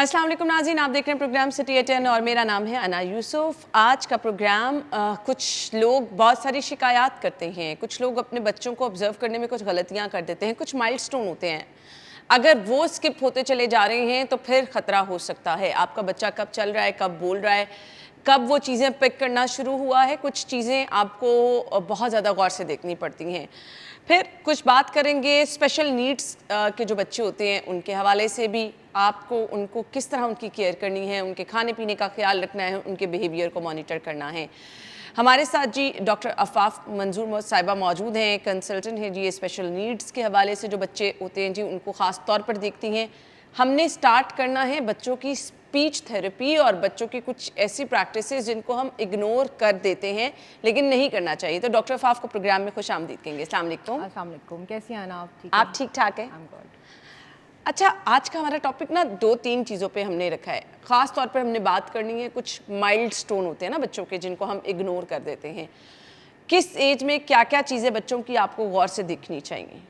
अस्सलाम वालेकुम नाज़रीन, आप देख रहे हैं प्रोग्राम सिटी एट 10 और मेरा नाम है अना यूसुफ। आज का प्रोग्राम कुछ लोग बहुत सारी शिकायत करते हैं, कुछ लोग अपने बच्चों को ऑब्जर्व करने में कुछ गलतियां कर देते हैं, कुछ माइलस्टोन होते हैं, अगर वो स्किप होते चले जा रहे हैं तो फिर ख़तरा हो सकता है। आपका बच्चा कब चल रहा है, कब बोल रहा है, कब वो चीज़ें पिक करना शुरू हुआ है, कुछ चीज़ें आपको बहुत ज़्यादा गौर से देखनी पड़ती हैं। फिर कुछ बात करेंगे स्पेशल नीड्स के जो बच्चे होते हैं उनके हवाले से भी, आपको उनको किस तरह उनकी केयर करनी है, उनके खाने पीने का ख्याल रखना है, उनके बिहेवियर को मॉनिटर करना है। हमारे साथ जी डॉक्टर अफाफ मंजूर साहिबा मौजूद हैं, कंसल्टेंट हैं जी स्पेशल नीड्स के हवाले से। जो बच्चे होते हैं जी उनको ख़ास तौर पर देखती हैं। हमने स्टार्ट करना है बच्चों की स्पीच थेरेपी और बच्चों की कुछ ऐसी प्रैक्टिसेस जिनको हम इग्नोर कर देते हैं लेकिन नहीं करना चाहिए। तो डॉक्टर अफाफ को प्रोग्राम में खुश आमदीद कहेंगे। अस्सलाम वालेकुम। अस्सलाम वालेकुम, कैसी हैं आप? आप ठीक ठाक हैं? अच्छा, आज का हमारा टॉपिक ना 2-3 चीज़ों पे हमने रखा है। ख़ास तौर पर हमने बात करनी है कुछ माइलस्टोन होते हैं ना बच्चों के, जिनको हम इग्नोर कर देते हैं। किस एज में क्या क्या चीज़ें बच्चों की आपको गौर से दिखनी चाहिए?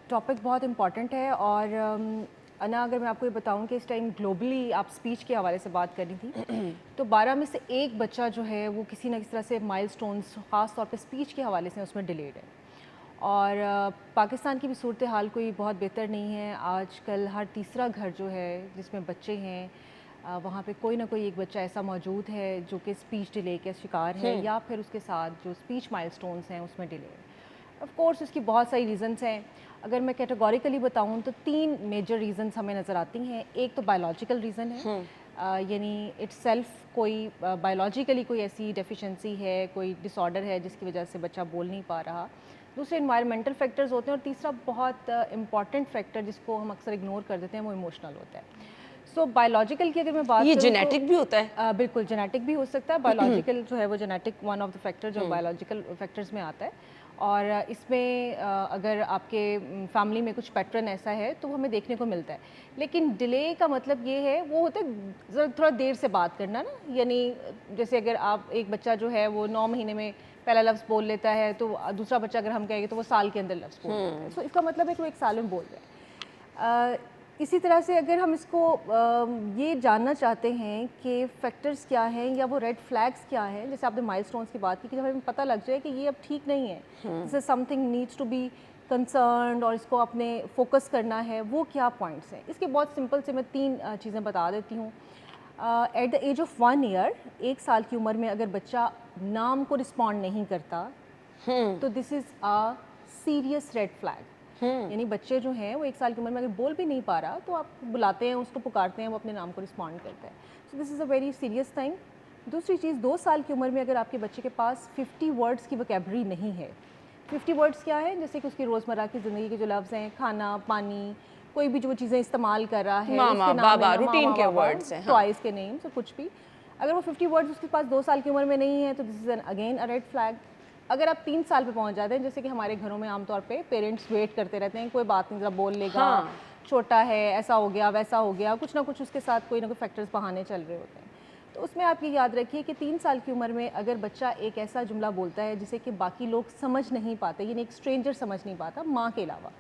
टॉपिक बहुत इम्पॉर्टेंट है और अना, अगर मैं आपको ये बताऊं कि इस टाइम ग्लोबली आप स्पीच के हवाले से बात कर रही थी तो 12 में से एक बच्चा जो है वो किसी न किसी तरह से माइलस्टोन्स ख़ास तौर पे स्पीच के हवाले से उसमें डिलेड है। और पाकिस्तान की भी सूरत हाल कोई बहुत बेहतर नहीं है। आजकल हर तीसरा घर जो है जिसमें बच्चे हैं वहाँ पे कोई ना कोई एक बच्चा ऐसा मौजूद है जो कि स्पीच डिले का शिकार है या फिर उसके साथ जो स्पीच माइलस्टोन्स हैं उसमें डिले है। ऑफ कोर्स उसकी बहुत सारी रीज़न्स हैं। अगर मैं कैटेगोरिकली बताऊं तो 3 मेजर रीज़न्स हमें नज़र आती हैं। एक तो बायोलॉजिकल रीज़न है, यानी इट्सेल्फ कोई बायोलॉजिकली कोई ऐसी डेफिशिएंसी है, कोई डिसऑर्डर है जिसकी वजह से बच्चा बोल नहीं पा रहा। दूसरे एनवायरमेंटल फैक्टर्स होते हैं और तीसरा बहुत इंपॉर्टेंट फैक्टर जिसको हम अक्सर इग्नोर कर देते हैं वो इमोशनल होता है। सो बायोलॉजिकल की अगर मैं बात ये करूं जेनेटिक भी होता है? बिल्कुल जेनेटिक भी हो सकता है। बायोलॉजिकल जो है वो genetic one of the factor जो बायोलॉजिकल फैक्टर्स में आता है। और इसमें अगर आपके फैमिली में कुछ पैटर्न ऐसा है तो हमें देखने को मिलता है। लेकिन डिले का मतलब ये है, वो होता है थोड़ा देर से बात करना ना, यानी जैसे अगर आप एक बच्चा जो है वो 9 महीने में पहला लफ्ज़ बोल लेता है तो दूसरा बच्चा अगर हम कहेंगे तो वो साल के अंदर लफ्ज़ बोल लेता है। सो इसका मतलब है कि वो 1 साल में बोल रहा है। इसी तरह से अगर हम इसको ये जानना चाहते हैं कि फैक्टर्स क्या हैं या वो रेड फ्लैग्स क्या हैं, जैसे आपने माइलस्टोन्स की बात की कि जब हमें पता लग जाए कि ये अब ठीक नहीं है, जैसे something needs to be concerned और इसको अपने फोकस करना है, वो क्या पॉइंट्स हैं। इसके बहुत सिंपल से मैं 3 चीज़ें बता देती हूँ। At the age of 1 year, 1 साल की उम्र में अगर बच्चा नाम को रिस्पॉन्ड नहीं करता तो this is a serious red flag. यानी बच्चे जो हैं वो 1 साल की उम्र में अगर बोल भी नहीं पा रहा तो आप बुलाते हैं, उसको पुकारते हैं, वो अपने नाम को रिस्पॉन्ड करता है। सो this is a very serious thing. दूसरी चीज़, 2 साल की उम्र में अगर आपके बच्चे के पास 50 वर्ड्स की वोकैबुलरी नहीं है। 50 वर्ड्स क्या है? जैसे कि उसकी रोज़मर्रा की ज़िंदगी के जो लफ्ज़ हैं, खाना, पानी, कोई भी जो चीज़ें इस्तेमाल कर रहा है, मामा उसके नाम बाबा, है ना, रूटीन मामा के बाबा, वर्ड्स हैं। टॉयज़ के नेम्स और कुछ भी। अगर वो 50 वर्ड्स उसके पास 2 साल की उम्र में नहीं है तो this is again a red flag. अगर आप 3 साल पे पहुंच जाते हैं, जैसे कि हमारे घरों में आमतौर पे पेरेंट्स वेट करते रहते हैं, कोई बात नहीं, ज़रा बोल लेगा, छोटा है, ऐसा हो गया, वैसा हो गया, कुछ ना कुछ उसके साथ कोई ना कोई फैक्टर्स बहाने चल रहे होते हैं। तो उसमें आप ये याद रखिए कि 3 साल की उम्र में अगर बच्चा एक ऐसा जुमला बोलता है जिसे कि बाकी लोग समझ नहीं पाते, यानी एक स्ट्रेंजर समझ नहीं पाता माँ के अलावा,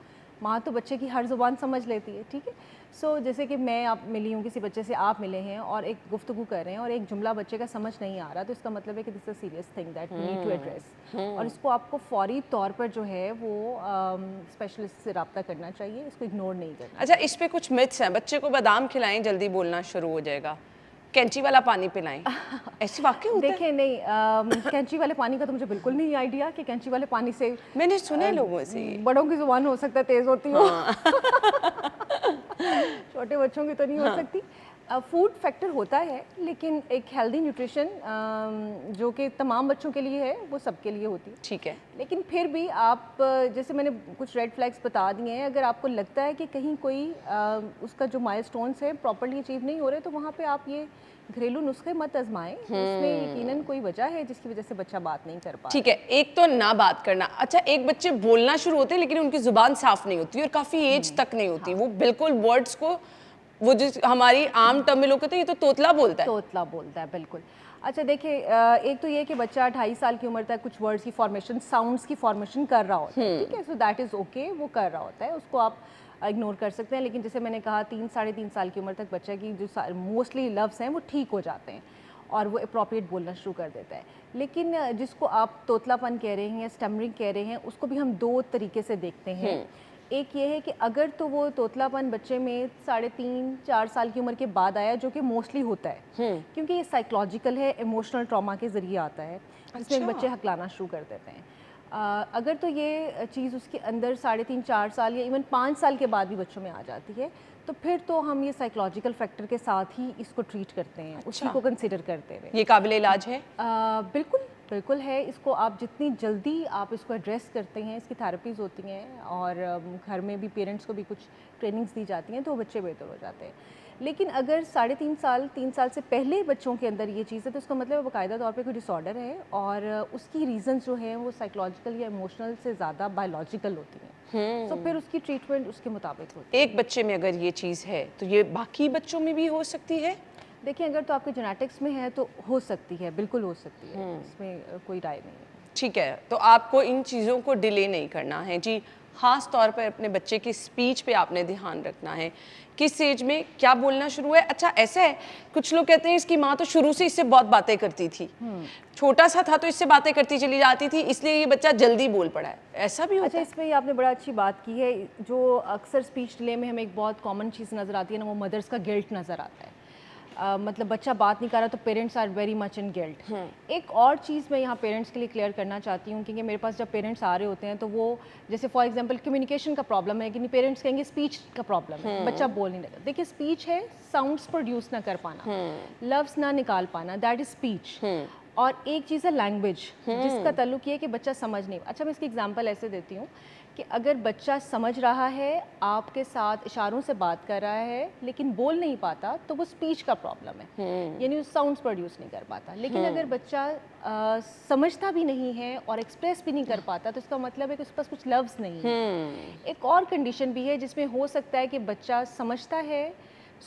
माँ तो बच्चे की हर ज़ुबान समझ लेती है, ठीक है। सो जैसे कि मैं आप मिली हूँ, किसी बच्चे से आप मिले हैं और एक गुफ्तगू कर रहे हैं और एक जुमला बच्चे का समझ नहीं आ रहा, तो इसका मतलब है कि this is a serious thing that we need to address. और इसको आपको फौरी तौर पर जो है वो स्पेशलिस्ट से रब्ता करना चाहिए, इसको इग्नोर नहीं करना। अच्छा, इस पे कुछ मिथ्स हैं। बच्चे को बादाम खिलाएं जल्दी बोलना शुरू हो जाएगा, कैंची वाला पानी पिलाएं, ऐसे वाकई होता है? देखिए नहीं, कैंची वाले पानी का तो मुझे बिल्कुल नहीं आइडिया कि कैंची वाले पानी से मैंने सुने लोगों से ये। बड़ों की ज़ुबान हो सकता है तेज़ होती हो, छोटे बच्चों की तो नहीं हो सकती। फूड फैक्टर होता है, लेकिन एक हेल्दी न्यूट्रिशन जो कि तमाम बच्चों के लिए है वो सबके लिए होती है, ठीक है। लेकिन फिर भी आप जैसे मैंने कुछ रेड फ्लैग्स बता दिए हैं, अगर आपको लगता है कि कहीं कोई उसका जो माइलस्टोन्स है प्रॉपर्ली अचीव नहीं हो रहे, तो वहाँ पे आप ये घरेलू नुस्खे मत आजमाएं। उसमें यकीनन कोई वजह है जिसकी वजह से बच्चा बात नहीं कर पा रहा। ठीक है, एक तो ना बात करना। अच्छा, एक बच्चे बोलना शुरू होते हैं लेकिन उनकी जुबान साफ नहीं होती और काफी एज तक नहीं होती, वो बिल्कुल वर्ड्स को, वो जिस हमारी आम टर्म में लोग कहते हैं ये तो तोतला बोलता है। तोतला बोलता है, बिल्कुल। अच्छा देखिए, एक तो ये कि बच्चा 2.5 साल की उम्र तक कुछ वर्ड्स की फॉर्मेशन, साउंड्स की फॉर्मेशन कर रहा होता है, ठीक है, सो दैट इज़ ओके, वो कर रहा होता है, उसको आप इग्नोर कर सकते हैं, लेकिन जैसे मैंने कहा 3-3.5 साल की उम्र तक बच्चे की जो मोस्टली लव्स हैं वो ठीक हो जाते हैं और वो अप्रोप्रिएट बोलना शुरू कर देता है। लेकिन जिसको आप तोतलापन कह रहे हैं या स्टमरिंग कह रहे हैं, उसको भी हम 2 तरीके से देखते हैं। एक ये है कि अगर तो वो तोतलापन बच्चे में 3.5-4 साल की उम्र के बाद आया, जो कि मोस्टली होता है, क्योंकि ये साइकोलॉजिकल है, इमोशनल ट्रॉमा के ज़रिए आता है, जिसमें बच्चे हकलाना शुरू कर देते हैं। अगर तो ये चीज़ उसके अंदर 3.5-4 साल या इवन 5 साल के बाद भी बच्चों में आ जाती है, तो फिर तो हम ये साइकोलॉजिकल फैक्टर के साथ ही इसको ट्रीट करते हैं, उसी को कंसिडर करते हुए। ये काबिल इलाज है? बिल्कुल बिल्कुल है। इसको आप जितनी जल्दी आप इसको एड्रेस करते हैं, इसकी थेरेपीज़ होती हैं और घर में भी पेरेंट्स को भी कुछ ट्रेनिंग्स दी जाती हैं, तो बच्चे बेहतर हो जाते हैं। लेकिन अगर 3 साल से पहले बच्चों के अंदर ये चीज़ है, तो उसका मतलब बाकायदा तौर पे कोई डिसऑर्डर है और उसकी रीज़न्स जो हैं वो साइकोलॉजिकल या इमोशनल से ज़्यादा बायोलॉजिकल होती हैं। तो फिर उसकी ट्रीटमेंट उसके मुताबिक होती है। एक बच्चे में अगर ये चीज़ है तो ये बाकी बच्चों में भी हो सकती है? देखिए, अगर तो आपके जेनेटिक्स में है तो हो सकती है, बिल्कुल हो सकती है, इसमें कोई राय नहीं है। ठीक है, तो आपको इन चीज़ों को डिले नहीं करना है जी। ख़ास तौर पर अपने बच्चे की स्पीच पे आपने ध्यान रखना है, किस एज में क्या बोलना शुरू है। अच्छा, ऐसा है, कुछ लोग कहते हैं इसकी माँ तो शुरू से इससे बहुत बातें करती थी, छोटा सा था तो इससे बातें करती चली जाती थी, इसलिए ये बच्चा जल्दी बोल पड़ा है, ऐसा भी होता अच्छा, है? इसमें ये आपने बड़ा अच्छी बात की है। जो अक्सर स्पीच डिले में हमें एक बहुत कॉमन चीज़ नज़र आती है ना, वो मदर्स का गिल्ट नज़र आता है। मतलब बच्चा बात नहीं कर रहा तो parents are very much in guilt. एक और चीज़ मैं यहाँ पेरेंट्स के लिए क्लियर करना चाहती हूँ, क्योंकि मेरे पास जब पेरेंट्स आ रहे होते हैं तो वो जैसे फॉर एग्जांपल कम्युनिकेशन का प्रॉब्लम है, कि पेरेंट्स कहेंगे स्पीच का प्रॉब्लम है, बच्चा बोल नहीं रहा। देखिए, स्पीच है साउंड्स प्रोड्यूस ना कर पाना, लफ्ज़ ना निकाल पाना, दैट इज़ स्पीच। और एक चीज़ है लैंग्वेज, जिसका ताल्लुक ये है कि बच्चा समझ नहीं। अच्छा, मैं इसकी एग्जांपल ऐसे देती हूँ कि अगर बच्चा समझ रहा है, आपके साथ इशारों से बात कर रहा है, लेकिन बोल नहीं पाता, तो वो स्पीच का प्रॉब्लम है, यानी साउंड्स प्रोड्यूस नहीं कर पाता। लेकिन अगर बच्चा समझता भी नहीं है और एक्सप्रेस भी नहीं कर पाता, तो इसका मतलब है कि उसके पास कुछ लफ्ज़ नहीं है। एक और कंडीशन भी है जिसमें हो सकता है कि बच्चा समझता है,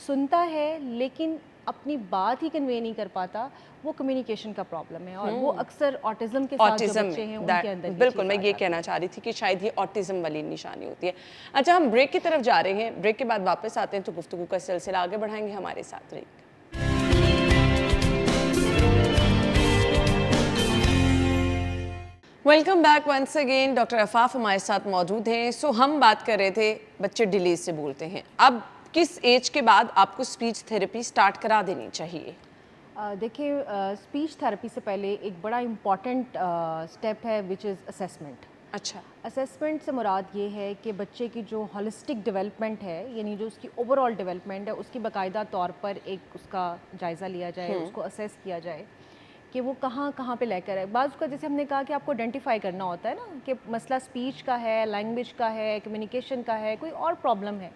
सुनता है, लेकिन अपनी बात ही कन्वे नहीं कर पाता, वो कम्युनिकेशन का प्रॉब्लम है। और वो अक्सर ऑटिज्म के साथ जो बच्चे हैं उनके अंदर बिल्कुल, मैं ये कहना चाह रही थी कि शायद ये ऑटिज्म वाली निशानी होती है। अच्छा, हम ब्रेक की तरफ जा रहे हैं, ब्रेक के बाद वापस आते हैं तो गुफ्तगू का सिलसिला आगे बढ़ाएंगे, हमारे साथ रहिए। Welcome back once again. Doctor Afaf हमारे साथ मौजूद हैं। सो हम बात कर रहे थे बच्चे डिले से बोलते हैं, अब किस एज के बाद आपको स्पीच थेरेपी स्टार्ट करा देनी चाहिए? देखिए, स्पीच थेरेपी से पहले एक बड़ा इम्पॉर्टेंट स्टेप है, विच इज़ असेसमेंट। अच्छा, असेसमेंट से मुराद ये है कि बच्चे की जो होलिस्टिक डेवलपमेंट है, यानी जो उसकी ओवरऑल डेवलपमेंट है, उसकी बाकायदा तौर पर एक उसका जायज़ा लिया जाए, उसको असेस किया जाए कि वो कहाँ कहाँ पे लेकर है। बाज़ का जैसे हमने कहा कि आपको आइडेंटिफाई करना होता है ना, कि मसला स्पीच का है, लैंग्वेज का है, कम्युनिकेशन का है, कोई और प्रॉब्लम है।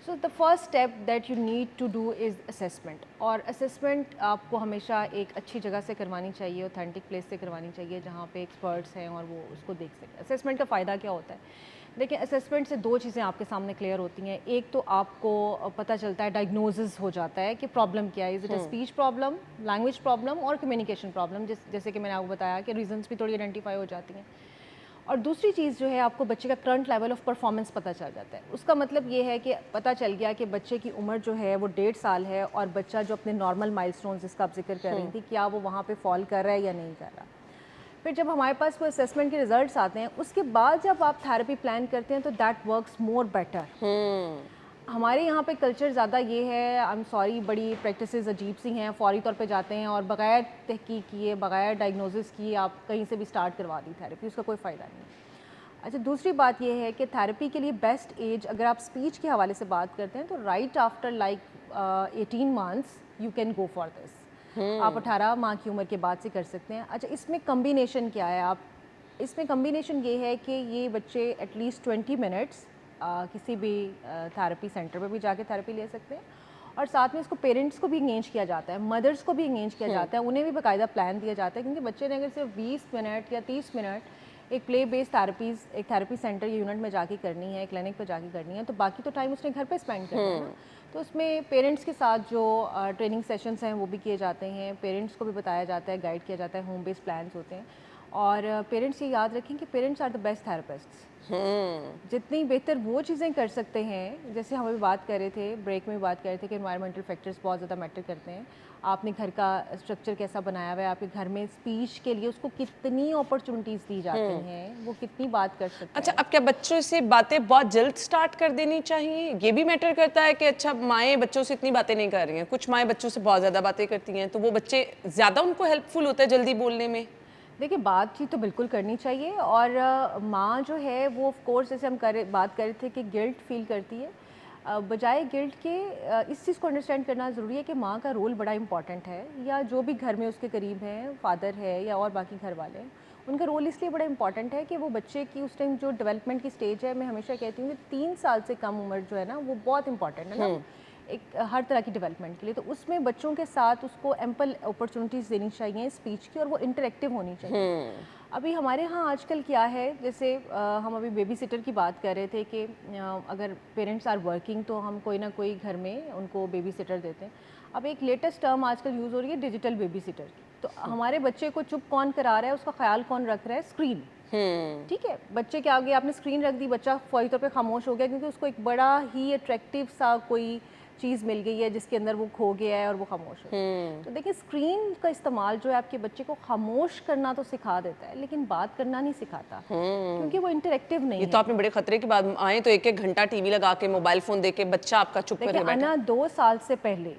So the first step that you need to do is assessment. और असेसमेंट आपको हमेशा एक अच्छी जगह से करवानी चाहिए, ऑथेंटिक प्लेस से करवानी चाहिए, जहाँ पे एक्सपर्ट्स हैं और वो उसको देख सकें। असेसमेंट का फ़ायदा क्या होता है? देखिए, असेसमेंट से 2 चीज़ें आपके सामने क्लियर होती हैं। एक तो आपको पता चलता है, डायग्नोसिस हो जाता है कि प्रॉब्लम क्या है, is it a speech problem, language problem और कम्युनिकेशन प्रॉब्लम। जैसे कि मैंने आपको बताया कि रीजंस भी थोड़ी आइडेंटिफाई हो जाती हैं। और दूसरी चीज़ जो है, आपको बच्चे का करंट लेवल ऑफ परफॉर्मेंस पता चल जाता है। उसका मतलब ये है कि पता चल गया कि बच्चे की उम्र जो है वो 1.5 साल है और बच्चा जो अपने नॉर्मल माइलस्टोन्स जिसका आप जिक्र कर रही थी, क्या वो वहाँ पे फॉल कर रहा है या नहीं कर रहा। फिर जब हमारे पास कोई असेसमेंट के रिजल्ट्स आते हैं, उसके बाद जब आप थेरेपी प्लान करते हैं, तो दैट वर्क्स मोर बेटर। हमारे यहाँ पे कल्चर ज़्यादा ये है, आई एम सॉरी, बड़ी प्रैक्टिसेस अजीब सी हैं, फौरी तौर पे जाते हैं और बगैर तहकीक किए, बगैर डायग्नोसिस किए आप कहीं से भी स्टार्ट करवा दी थेरेपी, उसका कोई फ़ायदा नहीं। अच्छा, दूसरी बात ये है कि थेरेपी के लिए बेस्ट एज, अगर आप स्पीच के हवाले से बात करते हैं, तो right after like 18 months you can go for this. आप 18 माह की उम्र के बाद से कर सकते हैं। अच्छा, इसमें कम्बिनेशन क्या है? आप इसमें कम्बिनेशन ये है कि ये बच्चे एटलीस्ट 20 मिनट्स किसी भी थेरेपी सेंटर पर भी जाके थेरेपी ले सकते हैं, और साथ में इसको पेरेंट्स को भी इंगेज किया जाता है, मदर्स को भी इंगेज किया जाता है, उन्हें भी बाकायदा प्लान दिया जाता है। क्योंकि बच्चे ने अगर सिर्फ 20 मिनट या 30 मिनट एक प्ले बेस्ड थेरेपीज़ एक थेरेपी सेंटर या यूनिट में जाके करनी है, क्लिनिक पर जाके करनी है, तो बाकी तो टाइम उसने घर पे स्पेंड करना है ना। तो उसमें पेरेंट्स के साथ जो ट्रेनिंग सेशंस हैं वो भी किए जाते हैं, पेरेंट्स को भी बताया जाता है, गाइड किया जाता है, होम बेस्ड प्लान्स होते हैं। और पेरेंट्स ये याद रखें कि parents are the best therapists. जितनी बेहतर वो चीज़ें कर सकते हैं, जैसे हम अभी बात कर रहे थे, ब्रेक में भी बात कर रहे थे कि एनवायरमेंटल फैक्टर्स बहुत ज़्यादा मैटर करते हैं। आपने घर का स्ट्रक्चर कैसा बनाया हुआ है, आपके घर में स्पीच के लिए उसको कितनी अपॉर्चुनिटीज़ दी जाती हैं, वो कितनी बात कर सकता अच्छा, है। अब क्या बच्चों से बातें बहुत जल्द स्टार्ट कर देनी चाहिए? ये भी मैटर करता है कि अच्छा माएँ बच्चों से इतनी बातें नहीं कर रही हैं, कुछ माएँ बच्चों से बहुत ज़्यादा बातें करती हैं, तो वो बच्चे ज़्यादा उनको हेल्पफुल होता है जल्दी बोलने में? देखिए, बातचीत तो बिल्कुल करनी चाहिए और माँ जो है वो ऑफ कोर्स, जैसे हम बात कर रहे थे कि गिल्ट फील करती है। बजाय गिल्ट के इस चीज़ को अंडरस्टैंड करना ज़रूरी है कि माँ का रोल बड़ा इंपॉर्टेंट है, या जो भी घर में उसके करीब हैं, फादर है या और बाकी घर वाले हैं, उनका रोल इसलिए बड़ा इंपॉर्टेंट है कि वो बच्चे की उस टाइम जो डेवलपमेंट की स्टेज है, मैं हमेशा कहती हूँ कि 3 साल से कम उम्र जो है ना, वो बहुत इंपॉर्टेंट है ना, एक हर तरह की डेवलपमेंट के लिए। तो उसमें बच्चों के साथ उसको एम्पल अपॉर्चुनिटीज़ देनी चाहिए स्पीच की, और वो इंटरेक्टिव होनी चाहिए। अभी हमारे यहाँ आजकल क्या है, जैसे हम अभी बेबी सिटर की बात कर रहे थे कि अगर पेरेंट्स आर वर्किंग तो हम कोई ना कोई घर में उनको बेबी सिटर देते हैं। अब एक लेटेस्ट टर्म आजकल यूज़ हो रही है, डिजिटल बेबी सिटर। तो हमारे बच्चे को चुप कौन करा रहा है, उसका ख्याल कौन रख रहा है? स्क्रीन। ठीक है, बच्चे के आगे आपने स्क्रीन रख दी, बच्चा फौरी तौर पे खामोश हो गया, क्योंकि उसको एक बड़ा ही अट्रैक्टिव सा कोई चीज़ मिल गई है जिसके अंदर वो खो गया है और वो खामोश हो गया। तो देखिए, स्क्रीन का इस्तेमाल जो है आपके बच्चे को खामोश करना तो सिखा देता है, लेकिन बात करना नहीं सिखाता, क्योंकि वो इंटरेक्टिव नहीं ये है। तो आपने बड़े खतरे की बात आए तो 1-1 घंटा टीवी लगा के मोबाइल फ़ोन दे के बच्चा आपका चुप देखिए, करके बैठा। अना 2 साल से पहले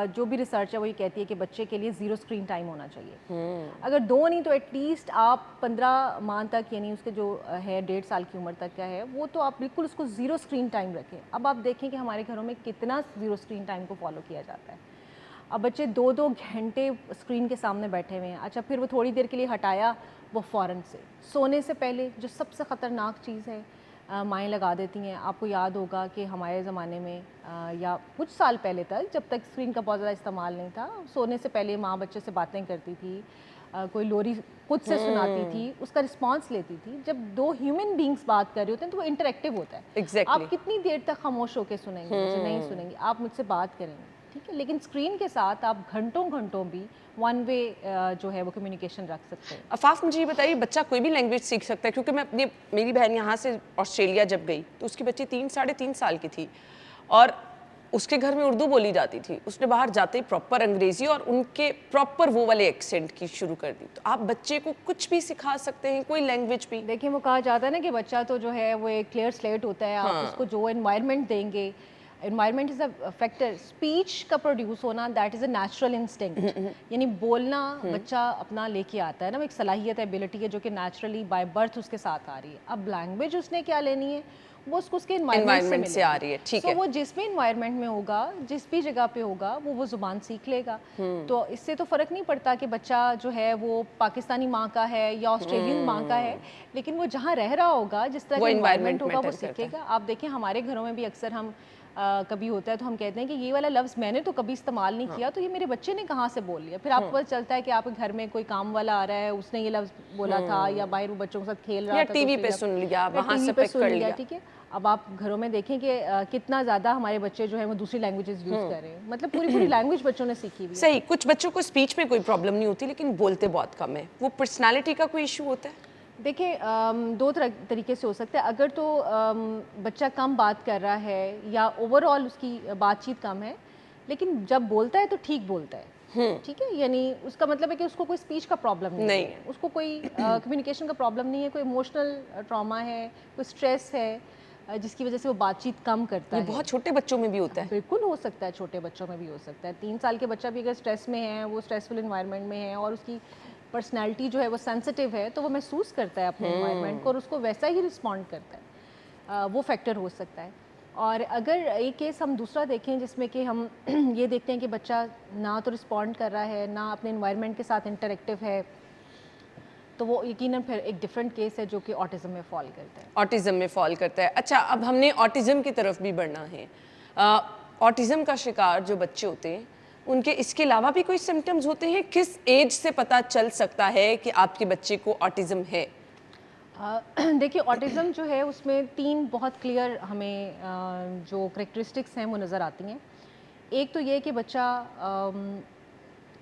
जो भी रिसर्च है वो ये कहती है कि बच्चे के लिए 0 स्क्रीन टाइम होना चाहिए। अगर 2 नहीं तो एटलीस्ट आप 15 माह तक, यानी उसके जो है 1.5 साल की उम्र तक का है, वो तो आप बिल्कुल उसको 0 स्क्रीन टाइम रखें। अब आप देखें कि हमारे घरों में कितना 0 स्क्रीन टाइम को फॉलो किया जाता है। अब बच्चे 2-2 घंटे स्क्रीन के सामने बैठे हुए हैं। अच्छा, फिर वो थोड़ी देर के लिए हटाया, वो फ़ौरन से सोने से पहले जो सबसे ख़तरनाक चीज़ है, माएँ लगा देती हैं। आपको याद होगा कि हमारे ज़माने में या कुछ साल पहले तक, जब तक स्क्रीन का बहुत ज़्यादा इस्तेमाल नहीं था, सोने से पहले माँ बच्चे से बातें करती थी, कोई लोरी खुद से सुनाती थी, उसका रिस्पॉन्स लेती थी। जब 2 ह्यूमन बीइंग्स बात कर रहे होते हैं तो वो इंटरेक्टिव होता है। एग्ज़ैक्टली। आप कितनी देर तक खामोश होकर सुनेंगे मुझे? नहीं सुनेंगे, आप मुझसे बात करेंगे, ठीक है? लेकिन स्क्रीन के साथ आप घंटों-घंटों भी वन वे जो है वो कम्युनिकेशन रख सकते हैं। अफ़ाफ़, मुझे ये बताइए, बच्चा कोई भी लैंग्वेज सीख सकता है? क्योंकि मेरी बहन यहाँ से ऑस्ट्रेलिया जब गई तो उसकी बच्ची 3 साढ़े 3 साल की थी और उसके घर में उर्दू बोली जाती थी। उसने बाहर जाते ही प्रॉपर अंग्रेज़ी और उनके प्रॉपर वो वाले एक्सेंट की शुरू कर दी। तो आप बच्चे को कुछ भी सिखा सकते हैं, कोई लैंग्वेज भी? देखिए, वो कहा जाता है ना कि बच्चा तो जो है वो एक क्लियर स्लेट होता है। आप उसको जो एनवायरनमेंट देंगे, environment is a factor. Speech का प्रोड्यूस होना, that is a natural instinct, यानी बोलना बच्चा अपना लेके आता है ना, वो एक सलाहियत है, एबिलिटी है जो कि नेचुरली बाय बर्थ उसके साथ आ रही है। अब लैंग्वेज उसने क्या लेनी है, वो उसको उसके एनवायरनमेंट से से आ रही है, ठीक है। वो जिस भी इन्वायरमेंट में होगा, जिस भी जगह पे होगा, वो ज़ुबान सीख लेगा। तो इससे तो फ़र्क नहीं पड़ता कि बच्चा जो है वो पाकिस्तानी माँ का है या ऑस्ट्रेलियन माँ का है, लेकिन वो जहाँ रह रहा होगा, जिस तरह वो का इन्वायरमेंट एनवायरनमेंट होगा, वो मैटर करता है। सीखेगा। आप देखिए, हमारे घरों में भी अक्सर हम कभी होता है तो हम कहते हैं कि ये वाला लफ्ज़ मैंने तो कभी इस्तेमाल नहीं किया, तो ये मेरे बच्चे ने कहाँ से बोल लिया। फिर आपको पता चलता है कि आपके घर में कोई काम वाला आ रहा है, उसने ये लफ्ज़ बोला था, या बाहर वो बच्चों के साथ खेल रहा या था तो टीवी उसने पे लफ्ज़- सुन लिया, या वहाँ टीवी से पे पिक सुन कर लिया, लिया। ठीक है। अब आप घरों में देखें कि कितना ज़्यादा हमारे बच्चे जो है वो दूसरी लैंग्वेजेस यूज़ कर रहे हैं, मतलब पूरी लैंग्वेज बच्चों ने सीखी हुई है। सही, कुछ बच्चों को स्पीच में कोई प्रॉब्लम नहीं होती लेकिन बोलते बहुत कम है। वो पर्सनैलिटी का कोई इश्यू होता है? देखिए, 2 तरीके से हो सकता है। अगर तो बच्चा कम बात कर रहा है या ओवरऑल उसकी बातचीत कम है, लेकिन जब बोलता है तो ठीक बोलता है, ठीक है? यानी उसका मतलब है कि उसको कोई स्पीच का प्रॉब्लम नहीं नहीं है, है। उसको कोई कम्युनिकेशन का प्रॉब्लम नहीं है, कोई इमोशनल ट्रॉमा है, कोई स्ट्रेस है, जिसकी वजह से वो बातचीत कम करता ये है। बहुत छोटे बच्चों में भी होता है। बिल्कुल हो सकता है, छोटे बच्चों में भी हो सकता है। 3 साल के बच्चा भी अगर स्ट्रेस में है, वो स्ट्रेसफुल एनवायरनमेंट में है और उसकी पर्सनैलिटी जो है वो सेंसिटिव है, तो वो महसूस करता है अपने एनवायरनमेंट को और उसको वैसा ही रिस्पॉन्ड करता है। वो फैक्टर हो सकता है। और अगर एक केस हम दूसरा देखें जिसमें कि हम ये देखते हैं कि बच्चा ना तो रिस्पॉन्ड कर रहा है, ना अपने एनवायरनमेंट के साथ इंटरेक्टिव है, तो वो यकीनन फिर एक डिफरेंट केस है जो कि ऑटिज़म में फॉल करता है। ऑटिज़म में फ़ॉल करता है। अच्छा, अब हमने ऑटिज़म की तरफ भी बढ़ना है। ऑटिज़म का शिकार जो बच्चे होते हैं, उनके इसके अलावा भी कोई सिम्पटम्स होते हैं? किस एज से पता चल सकता है कि आपके बच्चे को ऑटिज़म है? देखिए, ऑटिज़म जो है उसमें 3 बहुत क्लियर हमें जो करैक्टरिस्टिक्स हैं वो नज़र आती हैं। एक तो ये है कि बच्चा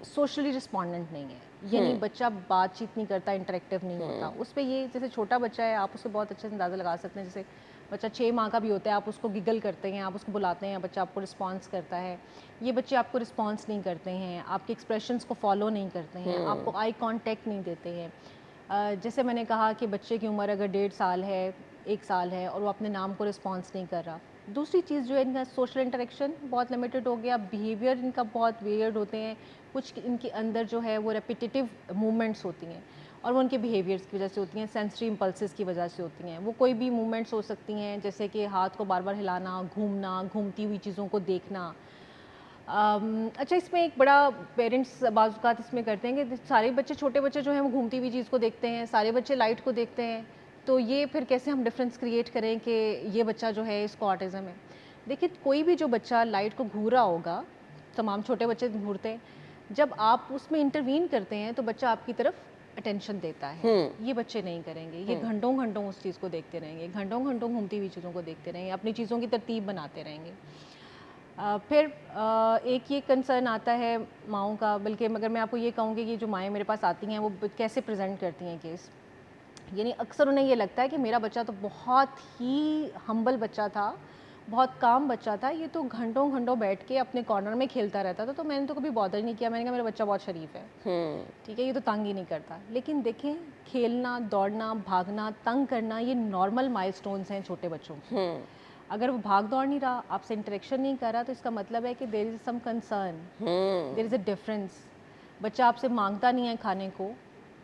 सोशली रिस्पॉन्डेंट नहीं है। यानी बच्चा बातचीत नहीं करता, इंटरेक्टिव नहीं होता। उस पे ये जैसे छोटा बच्चा है, आप उससे बहुत अच्छे से अंदाज़ा लगा सकते हैं। जैसे बच्चा 6 माह का भी होता है, आप उसको गिगल करते हैं, आप उसको बुलाते हैं, बच्चा आपको रिस्पॉन्स करता है। ये बच्चे आपको रिस्पॉन्स नहीं करते हैं, आपके एक्सप्रेशंस को फॉलो नहीं करते हैं, आपको आई कांटेक्ट नहीं देते हैं। जैसे मैंने कहा कि बच्चे की उम्र अगर 1.5 साल है, 1 साल है और वो अपने नाम को रिस्पॉन्स नहीं कर रहा। दूसरी चीज़ जो है, इनका सोशल इंटरेक्शन बहुत लिमिटेड हो गया, बिहेवियर इनका बहुत वियर्ड होते हैं। कुछ इनके अंदर जो है वो रेपिटेटिव मूवमेंट्स होती हैं और वो उनके बिहेवियर्स की वजह से होती हैं, सेंसरी इम्पल्सेस की वजह से होती हैं। वो कोई भी मूवमेंट्स हो सकती हैं, जैसे कि हाथ को बार बार हिलाना, घूमना, घूमती हुई चीज़ों को देखना। अच्छा, इसमें एक बड़ा पेरेंट्स बाज़ इसमें करते हैं कि सारे बच्चे, छोटे बच्चे जो हैं वो घूमती हुई चीज़ को देखते हैं, सारे बच्चे लाइट को देखते हैं। तो ये फिर कैसे हम डिफरेंस क्रिएट करें कि ये बच्चा जो है इसको ऑटिज़म है। देखिए, कोई भी जो बच्चा लाइट को घूर रहा होगा, तमाम छोटे बच्चे घूरते हैं, जब आप उसमें इंटरवीन करते हैं तो बच्चा आपकी तरफ अटेंशन देता है। ये बच्चे नहीं करेंगे, ये घंटों घंटों उस चीज़ को देखते रहेंगे, घंटों घंटों घूमती हुई चीज़ों को देखते रहेंगे, अपनी चीज़ों की तरतीब बनाते रहेंगे। फिर एक ये कंसर्न आता है माँओं का, बल्कि अगर मैं आपको ये कहूँगी कि जो माएँ मेरे पास आती हैं वो कैसे प्रेजेंट करती हैं केस, यानी अक्सर उन्हें ये लगता है कि मेरा बच्चा तो बहुत ही हम्बल बच्चा था, बहुत काम बच्चा था, ये तो घंटों घंटों बैठ के अपने कॉर्नर में खेलता रहता था, तो मैंने तो कभी बॉदर नहीं किया। मैंने कहा मेरा बच्चा बहुत शरीफ है, ठीक है, ये तो तंग ही नहीं करता। लेकिन देखें, खेलना, दौड़ना, भागना, तंग करना, ये नॉर्मल माइलस्टोन्स हैं छोटे बच्चों के। अगर वो भाग दौड़ नहीं रहा, आपसे इंटरेक्शन नहीं कर रहा, तो इसका मतलब है कि there is some concern, there is a difference. बच्चा आपसे मांगता नहीं है खाने को,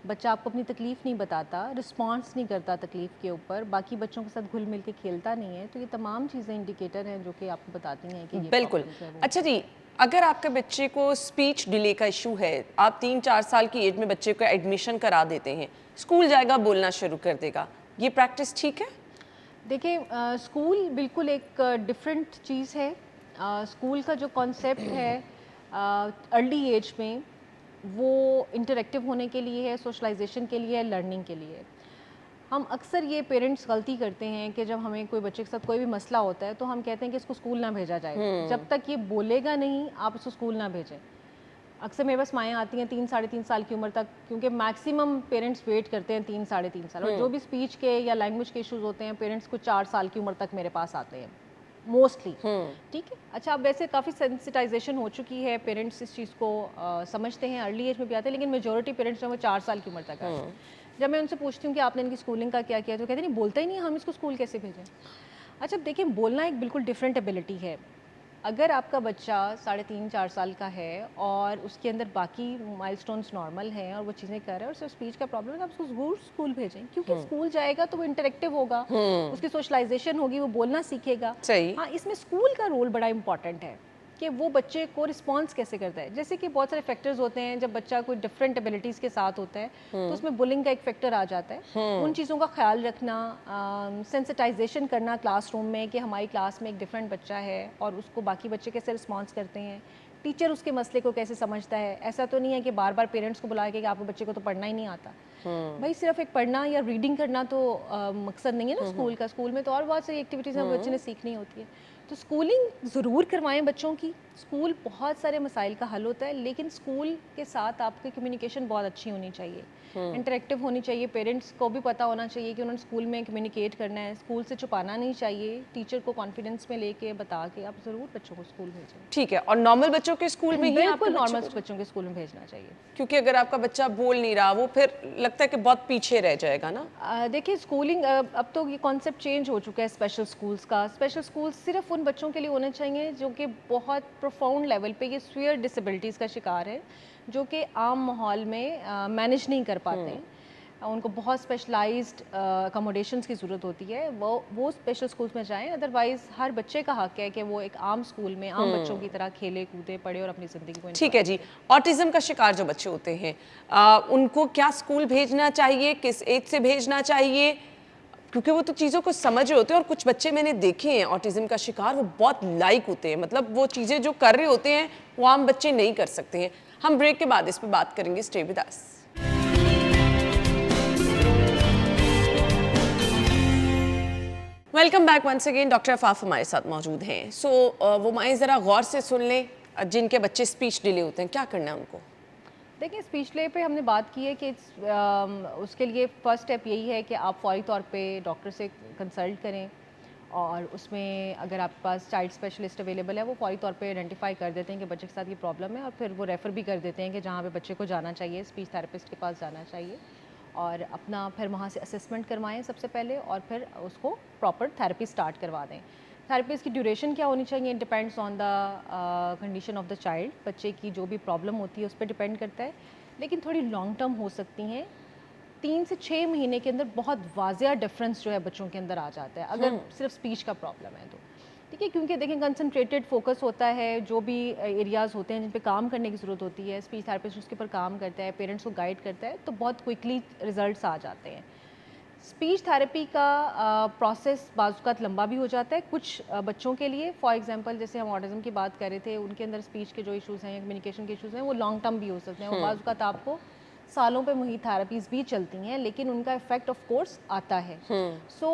बच्चा आपको अपनी तकलीफ़ नहीं बताता, रिस्पॉन्स नहीं करता तकलीफ़ के ऊपर, बाकी बच्चों के साथ घुल मिल के खेलता नहीं है, तो ये तमाम चीज़ें इंडिकेटर हैं जो कि आपको बताती हैं कि ये बिल्कुल। प्रॉब्लम्स हैं वो। अच्छा जी, अगर आपके बच्चे को स्पीच डिले का इशू है, आप 3-4 साल की एज में बच्चे को एडमिशन करा देते हैं, स्कूल जाएगा, बोलना शुरू कर देगा, ये प्रैक्टिस ठीक है? देखिए, स्कूल बिल्कुल एक डिफरेंट चीज़ है। स्कूल का जो कॉन्सेप्ट है अर्ली एज में, वो इंटरेक्टिव होने के लिए है, सोशलाइजेशन के लिए है, लर्निंग के लिए है। हम अक्सर ये पेरेंट्स गलती करते हैं कि जब हमें कोई बच्चे के साथ कोई भी मसला होता है तो हम कहते हैं कि इसको स्कूल ना भेजा जाए। जब तक ये बोलेगा नहीं, आप इसको स्कूल ना भेजें। अक्सर मेरे पास माएँ आती हैं 3 साढ़े 3 साल की उम्र तक, क्योंकि मैक्सिमम पेरेंट्स वेट करते हैं 3 साढ़े 3 साल, और जो भी स्पीच के या लैंग्वेज के इश्यूज होते हैं, पेरेंट्स को 4 साल की उम्र तक मेरे पास आते हैं मोस्टली। ठीक है, अच्छा, अब वैसे काफ़ी सेंसिटाइजेशन हो चुकी है, पेरेंट्स इस चीज़ को समझते हैं, अर्ली एज में भी आते हैं, लेकिन मेजोरिटी पेरेंट्स जो है वो 4 साल की उम्र तक आते हैं। जब मैं उनसे पूछती हूँ कि आपने इनकी स्कूलिंग का क्या किया, तो कहते नहीं, बोलता ही नहीं, हम इसको स्कूल कैसे भेजें। अच्छा, देखिए, बोलना एक बिल्कुल डिफरेंट एबिलिटी है। अगर आपका बच्चा 3.5-4 साल का है और उसके अंदर बाकी माइलस्टोन्स नॉर्मल हैं और वो चीज़ें कर रहा है और सिर्फ स्पीच का प्रॉब्लम है, तो आप उसको ज़रूर स्कूल भेजें, क्योंकि स्कूल जाएगा तो वो इंटरेक्टिव होगा, उसकी सोशलाइजेशन होगी, वो बोलना सीखेगा। सही। हाँ, इसमें स्कूल का रोल बड़ा इंपॉर्टेंट है कि वो बच्चे को रिस्पॉन्स कैसे करता है। जैसे कि बहुत सारे फैक्टर्स होते हैं, जब बच्चा कोई डिफरेंट एबिलिटीज़ के साथ होता है तो उसमें बुलिंग का एक फैक्टर आ जाता है। उन चीज़ों का ख्याल रखना, सेंसिटाइजेशन करना क्लासरूम में कि हमारी क्लास में एक डिफरेंट बच्चा है और उसको बाकी बच्चे कैसे रिस्पॉन्स करते हैं, टीचर उसके मसले को कैसे समझता है। ऐसा तो नहीं है कि बार बार पेरेंट्स को बुला के कि आपके बच्चे को तो पढ़ना ही नहीं आता। भाई, सिर्फ एक पढ़ना या रीडिंग करना तो मकसद नहीं है ना स्कूल का। स्कूल में तो और बहुत सारी एक्टिविटीज़ हैं बच्चे ने सीखनी होती है, तो स्कूलिंग ज़रूर करवाएं बच्चों की। स्कूल बहुत सारे मसाइल का हल होता है, लेकिन स्कूल के साथ आपकी कम्युनिकेशन बहुत अच्छी होनी चाहिए, इंटरेक्टिव होनी चाहिए। पेरेंट्स को भी पता होना चाहिए कि उन्होंने स्कूल में कम्युनिकेट करना है, स्कूल से छुपाना नहीं चाहिए, टीचर को कॉन्फिडेंस में लेके बता के आप ज़रूर बच्चों को स्कूल भेजें। ठीक है, और नॉर्मल बच्चों के स्कूल में ही आपके बिल्कुल बच्चे नॉर्मल बच्चों के स्कूल में भेजना चाहिए, क्योंकि अगर आपका बच्चा बोल नहीं रहा, वो फिर लगता है कि बहुत पीछे रह जाएगा ना। देखिए, स्कूलिंग अब तो ये कॉन्सेप्ट चेंज हो चुका है स्पेशल स्कूल्स का। स्पेशल स्कूल सिर्फ उन बच्चों के लिए होने चाहिए जो कि बहुत प्रोफाउंड लेवल पे ये सीवियर डिसेबिलिटीज़ का शिकार है, जो कि आम माहौल में मैनेज नहीं कर पाते हैं। उनको बहुत स्पेशलाइज्ड अकोमोडेशंस की ज़रूरत होती है, वो स्पेशल स्कूल्स में जाएं। अदरवाइज़ हर बच्चे का हक है कि वो एक आम स्कूल में आम बच्चों की तरह खेले कूदे पढ़े और अपनी ज़िंदगी को ठीक है जी, ऑटिज्म का शिकार जो बच्चे होते हैं, उनको क्या स्कूल भेजना चाहिए, किस एज से भेजना चाहिए? क्योंकि वो तो चीज़ों को समझ रहे होते हैं, और कुछ बच्चे मैंने देखे हैं ऑटिज्म का शिकार, वो बहुत लाइक होते हैं, मतलब वो चीज़ें जो कर रहे होते हैं वो आम बच्चे नहीं कर सकते हैं। हम ब्रेक के बाद इस पर बात करेंगे, stay with us. Welcome back once again. Doctor Afaf हमारे साथ मौजूद हैं। वो माएँ ज़रा गौर से सुन लें जिनके बच्चे स्पीच डिले होते हैं, क्या करना है उनको? देखिए स्पीच ले पे हमने बात की है कि उसके लिए फ़र्स्ट स्टेप यही है कि आप फ़ौरी तौर पे डॉक्टर से कंसल्ट करें, और उसमें अगर आपके पास चाइल्ड स्पेशलिस्ट अवेलेबल है वो फ़ौरी तौर पे आइडेंटिफाई कर देते हैं कि बच्चे के साथ ये प्रॉब्लम है, और फिर वो रेफ़र भी कर देते हैं कि जहाँ पे बच्चे को जाना चाहिए, स्पीच थेरेपिस्ट के पास जाना चाहिए, और अपना फिर वहाँ से असेसमेंट करवाएं सबसे पहले, और फिर उसको प्रॉपर थेरेपी स्टार्ट करवा दें। थेरेपी की ड्यूरेशन क्या होनी चाहिए, depends on the condition of the child, बच्चे की जो भी प्रॉब्लम होती है उस पर डिपेंड करता है, लेकिन थोड़ी लॉन्ग टर्म हो सकती हैं। 3 से 6 महीने के अंदर बहुत वाज़िया डिफरेंस जो है बच्चों के अंदर आ जाता है, अगर सिर्फ स्पीच का प्रॉब्लम है तो। ठीक है, क्योंकि देखिए कंसंट्रेटेड फोकस होता है, जो भी एरियाज़ होते हैं जिन पे काम करने की ज़रूरत होती है, स्पीच थेरेपिस्ट उसके ऊपर काम करता है, पेरेंट्स को गाइड करता है, तो बहुत क्विकली रिजल्ट्स आ जाते हैं। स्पीच थेरेपी का प्रोसेस बाज़ लंबा भी हो जाता है कुछ बच्चों के लिए। फॉर एग्जांपल जैसे हम ऑटिज़म की बात कर रहे थे, उनके अंदर स्पीच के जो इश्यूज़ हैं या कम्युनिकेशन के इश्यूज़ हैं वो लॉन्ग टर्म भी हो सकते हैं, और बाज़ आपको सालों पे वही थेरेपीज़ भी चलती हैं, लेकिन उनका इफ़ेक्ट ऑफ कोर्स आता है। So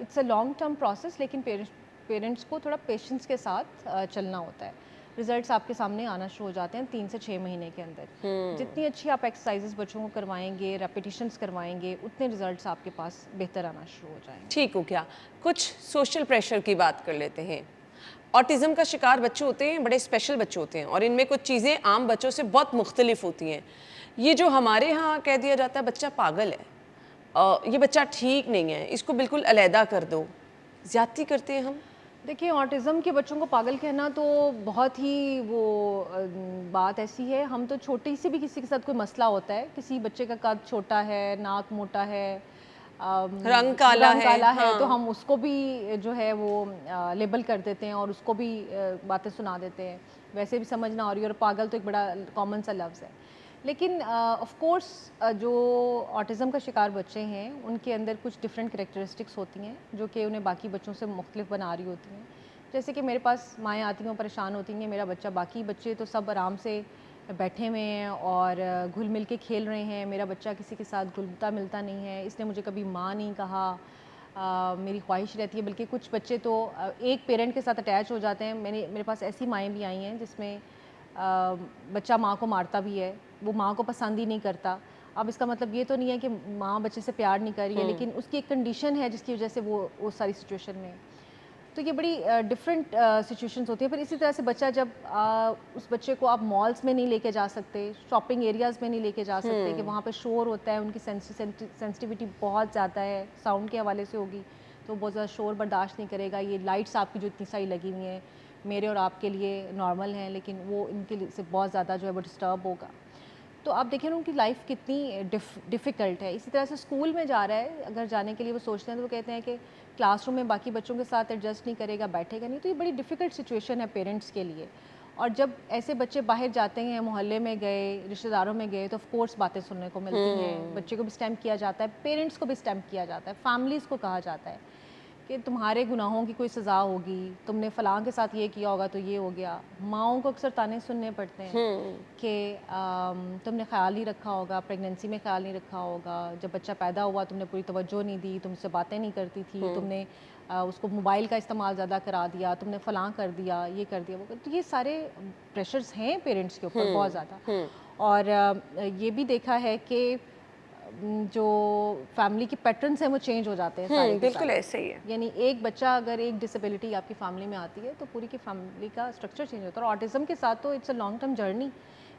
it's a long term process, लेकिन पेरेंट्स को थोड़ा पेशेंस के साथ चलना होता है। रिजल्ट्स आपके सामने आना शुरू हो जाते हैं 3 से 6 महीने के अंदर। जितनी अच्छी आप एक्सरसाइजेस बच्चों को करवाएंगे, रेपिटिशंस करवाएंगे, उतने रिजल्ट्स आपके पास बेहतर आना शुरू हो जाएंगे। ठीक हो गया। कुछ सोशल प्रेशर की बात कर लेते हैं। ऑटिज़म का शिकार बच्चे होते हैं, बड़े स्पेशल बच्चे होते हैं, और इनमें कुछ चीज़ें आम बच्चों से बहुत मुख्तलिफ होती हैं। ये जो हमारे यहाँ कह दिया जाता है बच्चा पागल है, ये बच्चा ठीक नहीं है, इसको बिल्कुल अलहदा कर दो, ज़्यादती करते हैं हम। देखिए ऑटिज़म के बच्चों को पागल कहना तो बहुत ही वो बात ऐसी है। हम तो छोटी सी भी किसी के साथ कोई मसला होता है, किसी बच्चे का कद छोटा है, नाक मोटा है, रंग काला रंग है, काला है, तो हाँ। हम उसको भी जो है वो लेबल कर देते हैं और उसको भी बातें सुना देते हैं। वैसे भी समझ ना आ रही, और पागल तो एक बड़ा कॉमन सा लफ्ज़ है। लेकिन ऑफ कोर्स जो ऑटिज़म का शिकार बच्चे हैं उनके अंदर कुछ डिफरेंट करैक्टरिस्टिक्स होती हैं जो कि उन्हें बाकी बच्चों से मुख्तलिफ बना रही होती हैं। जैसे कि मेरे पास माएँ आती हैं, परेशान होती हैं, मेरा बच्चा, बाकी बच्चे तो सब आराम से बैठे हुए हैं और घुल मिल के खेल रहे हैं, मेरा बच्चा किसी के साथ घुलता मिलता नहीं है, इसने मुझे कभी माँ नहीं कहा। मेरी ख्वाहिश रहती है, बल्कि कुछ बच्चे तो एक पेरेंट के साथ अटैच हो जाते हैं। मेरे पास ऐसी माएँ भी आई हैं जिसमें बच्चा माँ को मारता भी है, वो माँ को पसंद ही नहीं करता। अब इसका मतलब ये तो नहीं है कि माँ बच्चे से प्यार नहीं कर रही है, लेकिन उसकी एक कंडीशन है जिसकी वजह से वो सारी सिचुएशन में है। तो ये बड़ी डिफरेंट सिचुएशंस होती है। फिर इसी तरह से बच्चा जब उस बच्चे को आप मॉल्स में नहीं लेके जा सकते, शॉपिंग एरियाज़ में नहीं लेके जा सकते कि वहाँ पे शोर होता है, उनकी सेंसिटिविटी बहुत ज़्यादा है, साउंड के हवाले से होगी, तो बहुत ज़्यादा शोर बर्दाश्त नहीं करेगा। ये लाइट्स आपकी जो इतनी सारी लगी हुई हैं, मेरे और आपके लिए नॉर्मल हैं, लेकिन वो इनके लिए से बहुत ज़्यादा जो है वो डिस्टर्ब होगा। तो आप देखें ना उनकी लाइफ कितनी डिफ़िकल्ट है। इसी तरह से स्कूल में जा रहा है, अगर जाने के लिए वो सोचते हैं तो वो कहते हैं कि क्लासरूम में बाकी बच्चों के साथ एडजस्ट नहीं करेगा, बैठेगा नहीं, तो ये बड़ी डिफ़िकल्ट सिचुएशन है पेरेंट्स के लिए। और जब ऐसे बच्चे बाहर जाते हैं, मोहल्ले में गए, रिश्तेदारों में गए, तो ऑफ कोर्स बातें सुनने को मिलती हैं। बच्चे को भी स्टैम्प किया जाता है, पेरेंट्स को भी स्टैम्प किया जाता है, फैमिलीज़ को कहा जाता है कि तुम्हारे गुनाहों की कोई सज़ा होगी, तुमने फ़लाँ के साथ ये किया होगा तो ये हो गया। माँओं को अक्सर ताने सुनने पड़ते हैं कि तुमने ख़्याल नहीं रखा होगा, प्रेगनेंसी में ख़्याल नहीं रखा होगा, जब बच्चा पैदा हुआ तुमने पूरी तवज्जो नहीं दी, तुमसे बातें नहीं करती थी, तुमने उसको मोबाइल का इस्तेमाल ज़्यादा करा दिया, तुमने फ़लाँ कर दिया, ये कर दिया, वो कर। तो ये सारे प्रेशर्स हैं पेरेंट्स के ऊपर बहुत ज़्यादा। और ये भी देखा है कि जो फैमिली के पैटर्न्स हैं वो चेंज हो जाते हैं सारे के बिल्कुल सारे। ऐसे ही है। यानी एक बच्चा अगर एक डिसेबिलिटी आपकी फैमिली में आती है तो पूरी की फैमिली का स्ट्रक्चर चेंज होता है। और ऑटिज़म के साथ तो it's a long term journey,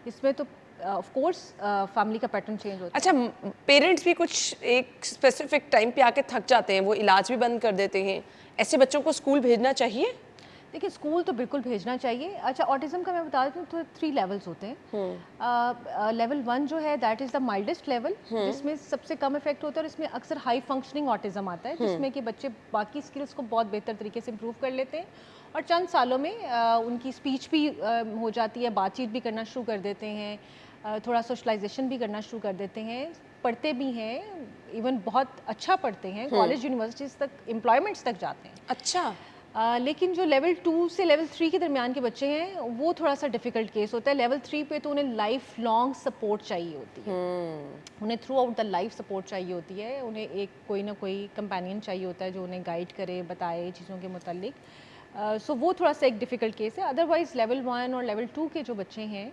इसमें तो ऑफ कोर्स फैमिली का पैटर्न चेंज होता है। अच्छा, पेरेंट्स भी कुछ एक स्पेसिफिक टाइम पे आके थक जाते हैं, वो इलाज भी बंद कर देते हैं, ऐसे बच्चों को स्कूल भेजना चाहिए? देखिए स्कूल तो बिल्कुल भेजना चाहिए। अच्छा, ऑटिज़म का मैं बता देती हूँ, तो 3 लेवल्स होते हैं। लेवल 1 जो है that is the mildest level, जिसमें सबसे कम इफेक्ट होता है, और इसमें अक्सर हाई फंक्शनिंग ऑटिज़म आता है, जिसमें कि बच्चे बाकी स्किल्स को बहुत बेहतर तरीके से इम्प्रूव कर लेते हैं, और चंद सालों में उनकी स्पीच भी हो जाती है, बातचीत भी करना शुरू कर देते हैं, थोड़ा सोशलाइजेशन भी करना शुरू कर देते हैं, पढ़ते भी हैं, इवन बहुत अच्छा पढ़ते हैं, कॉलेज यूनिवर्सिटीज़ तक, एम्प्लॉयमेंट्स तक जाते हैं। अच्छा। लेकिन जो लेवल 2 से लेवल 3 के दरमियान के बच्चे हैं वो थोड़ा सा डिफ़िकल्ट केस होता है। लेवल 3 पे तो उन्हें लाइफ लॉन्ग सपोर्ट चाहिए होती है, उन्हें through out the life support चाहिए होती है, उन्हें एक कोई ना कोई कंपेनियन चाहिए होता है जो उन्हें गाइड करे, बताए चीज़ों के मुतालिक। सो वो थोड़ा सा एक डिफ़िकल्ट केस है। अदरवाइज़ लेवल 1 और लेवल 2 के जो बच्चे हैं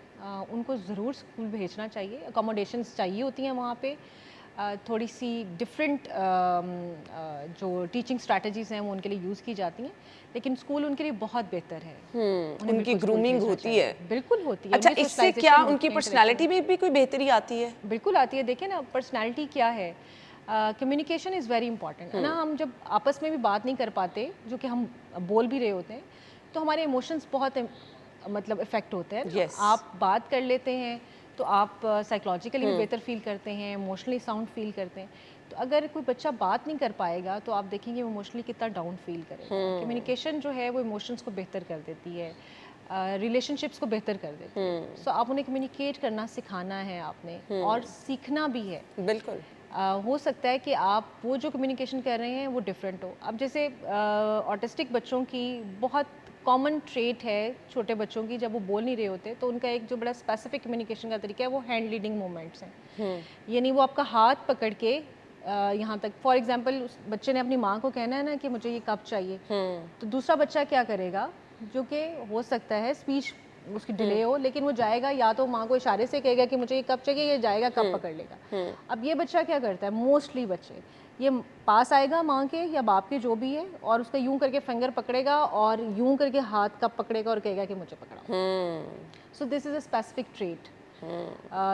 उनको ज़रूर स्कूल भेजना चाहिए। अकोमोडेशंस चाहिए होती हैं वहाँ पे। थोड़ी सी डिफरेंट जो टीचिंग स्ट्रैटेजीज़ हैं वो उनके लिए यूज़ की जाती हैं, लेकिन स्कूल उनके लिए बहुत बेहतर है। उन्हें उनकी बिल्कुल स्कूल ग्रूमिंग भेजना होती चाहिए। है। बिल्कुल होती है। अच्छा, उनकी इससे क्या socialization उनकी होती है, पर्सनैलिटी interaction में भी कोई बेहतरी आती है? बिल्कुल आती है। देखिए ना, पर्सनैलिटी क्या है, कम्युनिकेशन इज़ वेरी इंपॉर्टेंट है ना। हम जब आपस में भी बात नहीं कर पाते, जो कि हम बोल भी रहे होते हैं, तो हमारे इमोशंस बहुत मतलब इफ़ेक्ट होते हैं ना। Yes. आप बात कर लेते हैं तो आप साइकोलॉजिकली भी बेहतर फील करते हैं, इमोशनली साउंड फील करते हैं। तो अगर कोई बच्चा बात नहीं कर पाएगा तो आप देखेंगे वो इमोशनली कितना डाउन फील करेगा। कम्युनिकेशन जो है वो इमोशंस को बेहतर कर देती है, रिलेशनशिप्स को बेहतर कर देती है। सो आप उन्हें कम्युनिकेट करना सिखाना है आपने, और सीखना भी है। बिल्कुल। हो सकता है कि आप वो जो कम्युनिकेशन कर रहे हैं वो डिफरेंट हो। अब जैसे ऑटिस्टिक बच्चों की बहुत कॉमन ट्रेट है छोटे बच्चों की, जब वो बोल नहीं रहे होते तो उनका एक जो बड़ा स्पेसिफिक कम्युनिकेशन का तरीका है वो हैंड लीडिंग मूवमेंट्स हैं। यानी वो आपका हाथ पकड़ के यहाँ तक, फॉर एग्जांपल उस बच्चे ने अपनी माँ को कहना है ना कि मुझे ये कप चाहिए, तो दूसरा बच्चा क्या करेगा, जो कि हो सकता है स्पीच उसकी डिले हो, लेकिन वो जाएगा या तो माँ को इशारे से कहेगा कि मुझे ये कप चाहिए, ये जाएगा कप पकड़ लेगा। अब ये बच्चा क्या करता है, मोस्टली बच्चे ये पास आएगा माँ के या बाप के जो भी है, और उसका यूं करके फिंगर पकड़ेगा और यूं करके हाथ कप पकड़ेगा और कहेगा कि मुझे पकड़ाओ। So this is a specific trait.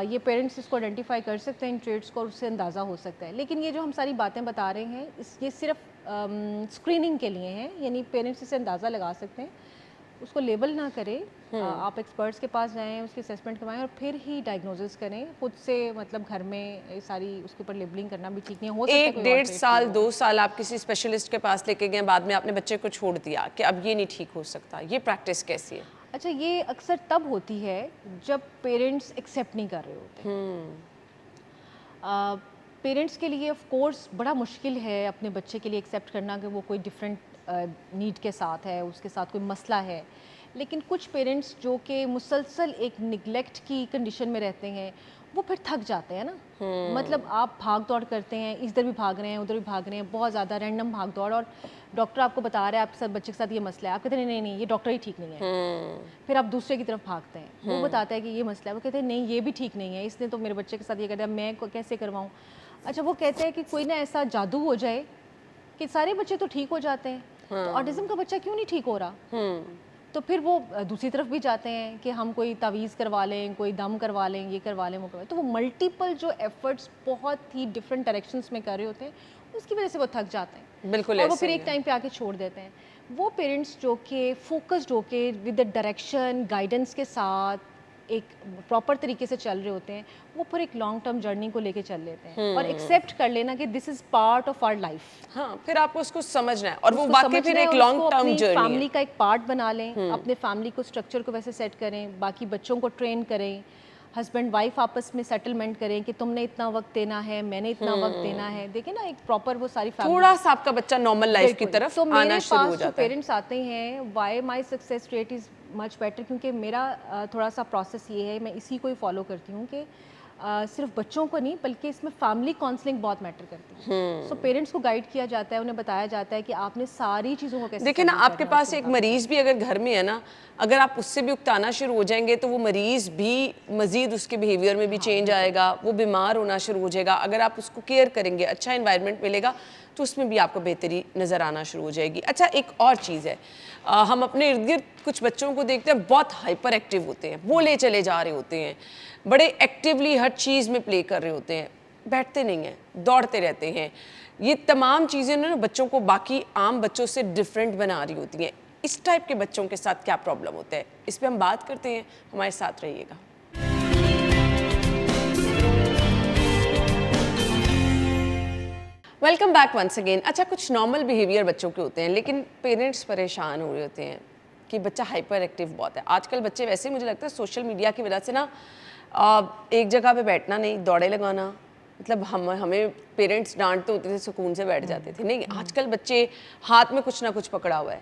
ये पेरेंट्स इसको आइडेंटिफाई कर सकते हैं इन ट्रेड्स को, और उससे अंदाज़ा हो सकता है। लेकिन ये जो हम सारी बातें बता रहे हैं ये सिर्फ स्क्रीनिंग के लिए हैं, यानी पेरेंट्स इसे अंदाज़ा लगा सकते हैं, उसको लेबल ना करें। आप एक्सपर्ट्स के पास जाएं, उसकी असेसमेंट करवाएं और फिर ही डायग्नोसिस करें। खुद से मतलब घर में ये सारी उसके ऊपर लेबलिंग करना भी ठीक नहीं है। हो सकता है एक कोई और डेढ़ trait साल हो। 2 साल आप किसी स्पेशलिस्ट के पास लेके गए, बाद में आपने बच्चे को छोड़ दिया कि अब ये नहीं ठीक हो सकता, ये प्रैक्टिस कैसी है? अच्छा, ये अक्सर तब होती है जब पेरेंट्स एक्सेप्ट नहीं कर रहे होते। पेरेंट्स के लिए ऑफ कोर्स बड़ा मुश्किल है अपने बच्चे के लिए एक्सेप्ट करना कि वो कोई डिफरेंट नीड के साथ है, उसके साथ कोई मसला है। लेकिन कुछ पेरेंट्स जो कि मुसलसल एक निगलेक्ट की कंडीशन में रहते हैं, वो फिर थक जाते हैं ना। मतलब आप भाग दौड़ करते हैं, इधर भी भाग रहे हैं, उधर भी भाग रहे हैं, बहुत ज़्यादा रैंडम भाग दौड़, और डॉक्टर आपको बता रहा है आपके साथ बच्चे के साथ ये मसला है, आप कहते हैं नहीं नहीं ये डॉक्टर ही ठीक नहीं है। फिर आप दूसरे की तरफ भागते हैं, वो बताता है कि ये मसला है, वो कहते हैं नहीं ये भी ठीक नहीं है, इसने तो मेरे बच्चे के साथ ये कर दिया, मैं कैसे करवाऊँ। अच्छा, वो कहते हैं कि कोई ना ऐसा जादू हो जाए कि सारे बच्चे तो ठीक हो जाते हैं, तो ऑटिज्म का बच्चा क्यों नहीं ठीक हो रहा। तो फिर वो दूसरी तरफ भी जाते हैं कि हम कोई तावीज़ करवा लें, कोई दम करवा लें, ये करवा लें, वो करवा लें। तो वो मल्टीपल जो एफर्ट्स बहुत ही डिफरेंट डायरेक्शंस में कर रहे होते हैं, उसकी वजह से वो थक जाते हैं। बिल्कुल और वो ऐसे फिर ही एक है। टाइम पे आके छोड़ देते हैं। वो पेरेंट्स जो कि फोकस्ड होके विद द डायरेक्शन गाइडेंस के साथ एक प्रॉपर तरीके से चल रहे होते हैं, वो फिर एक लॉन्ग टर्म जर्नी को लेके चल लेते हैं, और एक्सेप्ट कर लेना कि this is part of our life. हाँ, फिर आपको उसको समझना है, और वो उसको वाकई समझना फिर है एक और लॉन्ग उसको टर्म अपनी जर्नी फैमिली है। का एक पार्ट बना लें, अपने फैमिली को स्ट्रक्चर को वैसे सेट करें, बाकी बच्चों को ट्रेन करें, हस्बैंड वाइफ आपस में सेटलमेंट करें कि तुमने इतना वक्त देना है, मैंने इतना वक्त देना है। देखिए ना, एक प्रॉपर वो सारी फैमिली। थोड़ा सा आपका बच्चा नॉर्मल लाइफ की तरफ तो मेरे आना शुरू हो पास जो जाता है। पेरेंट्स आते हैं, why my success rate is much better, क्योंकि मेरा थोड़ा सा प्रोसेस ये है, मैं इसी को ही फॉलो करती हूँ कि सिर्फ बच्चों को नहीं बल्कि इसमें फैमिली काउंसलिंग बहुत मैटर करती है। सो पेरेंट्स को गाइड किया जाता है, उन्हें बताया जाता है कि आपने सारी चीज़ों को कैसे देखिए ना, handle आपके करना है, पास उसके एक मुताबिक। मरीज भी अगर घर में है ना, अगर आप उससे भी उकताना शुरू हो जाएंगे तो वो मरीज भी मजीद उसके बिहेवियर में भी चेंज आएगा, वो बीमार होना शुरू हो जाएगा। अगर आप उसको केयर करेंगे, अच्छा इन्वायरमेंट मिलेगा, तो उसमें भी आपको बेहतरी नज़र आना शुरू हो जाएगी। अच्छा, एक और चीज़ है, हम अपने इर्द गिर्द कुछ बच्चों को देखते हैं बहुत हाइपर एक्टिव होते हैं, बोले चले जा रहे होते हैं, बड़े एक्टिवली हर चीज़ में प्ले कर रहे होते हैं, बैठते नहीं हैं, दौड़ते रहते हैं। ये तमाम चीज़ें ना बच्चों को बाकी आम बच्चों से डिफरेंट बना रही होती हैं। इस टाइप के बच्चों के साथ क्या प्रॉब्लम होता है, इस पे हम बात करते हैं, हमारे साथ रहिएगा। Welcome back once again. अच्छा, कुछ नॉर्मल बिहेवियर बच्चों के होते हैं, लेकिन पेरेंट्स परेशान हो रहे होते हैं कि बच्चा हाइपर एक्टिव बहुत है। आजकल बच्चे वैसे ही मुझे लगता है सोशल मीडिया की वजह से ना एक जगह पे बैठना नहीं, दौड़े लगाना, मतलब हमें पेरेंट्स डांटते होते थे, सुकून से बैठ जाते थे। नहीं, आजकल बच्चे हाथ में कुछ ना कुछ पकड़ा हुआ है,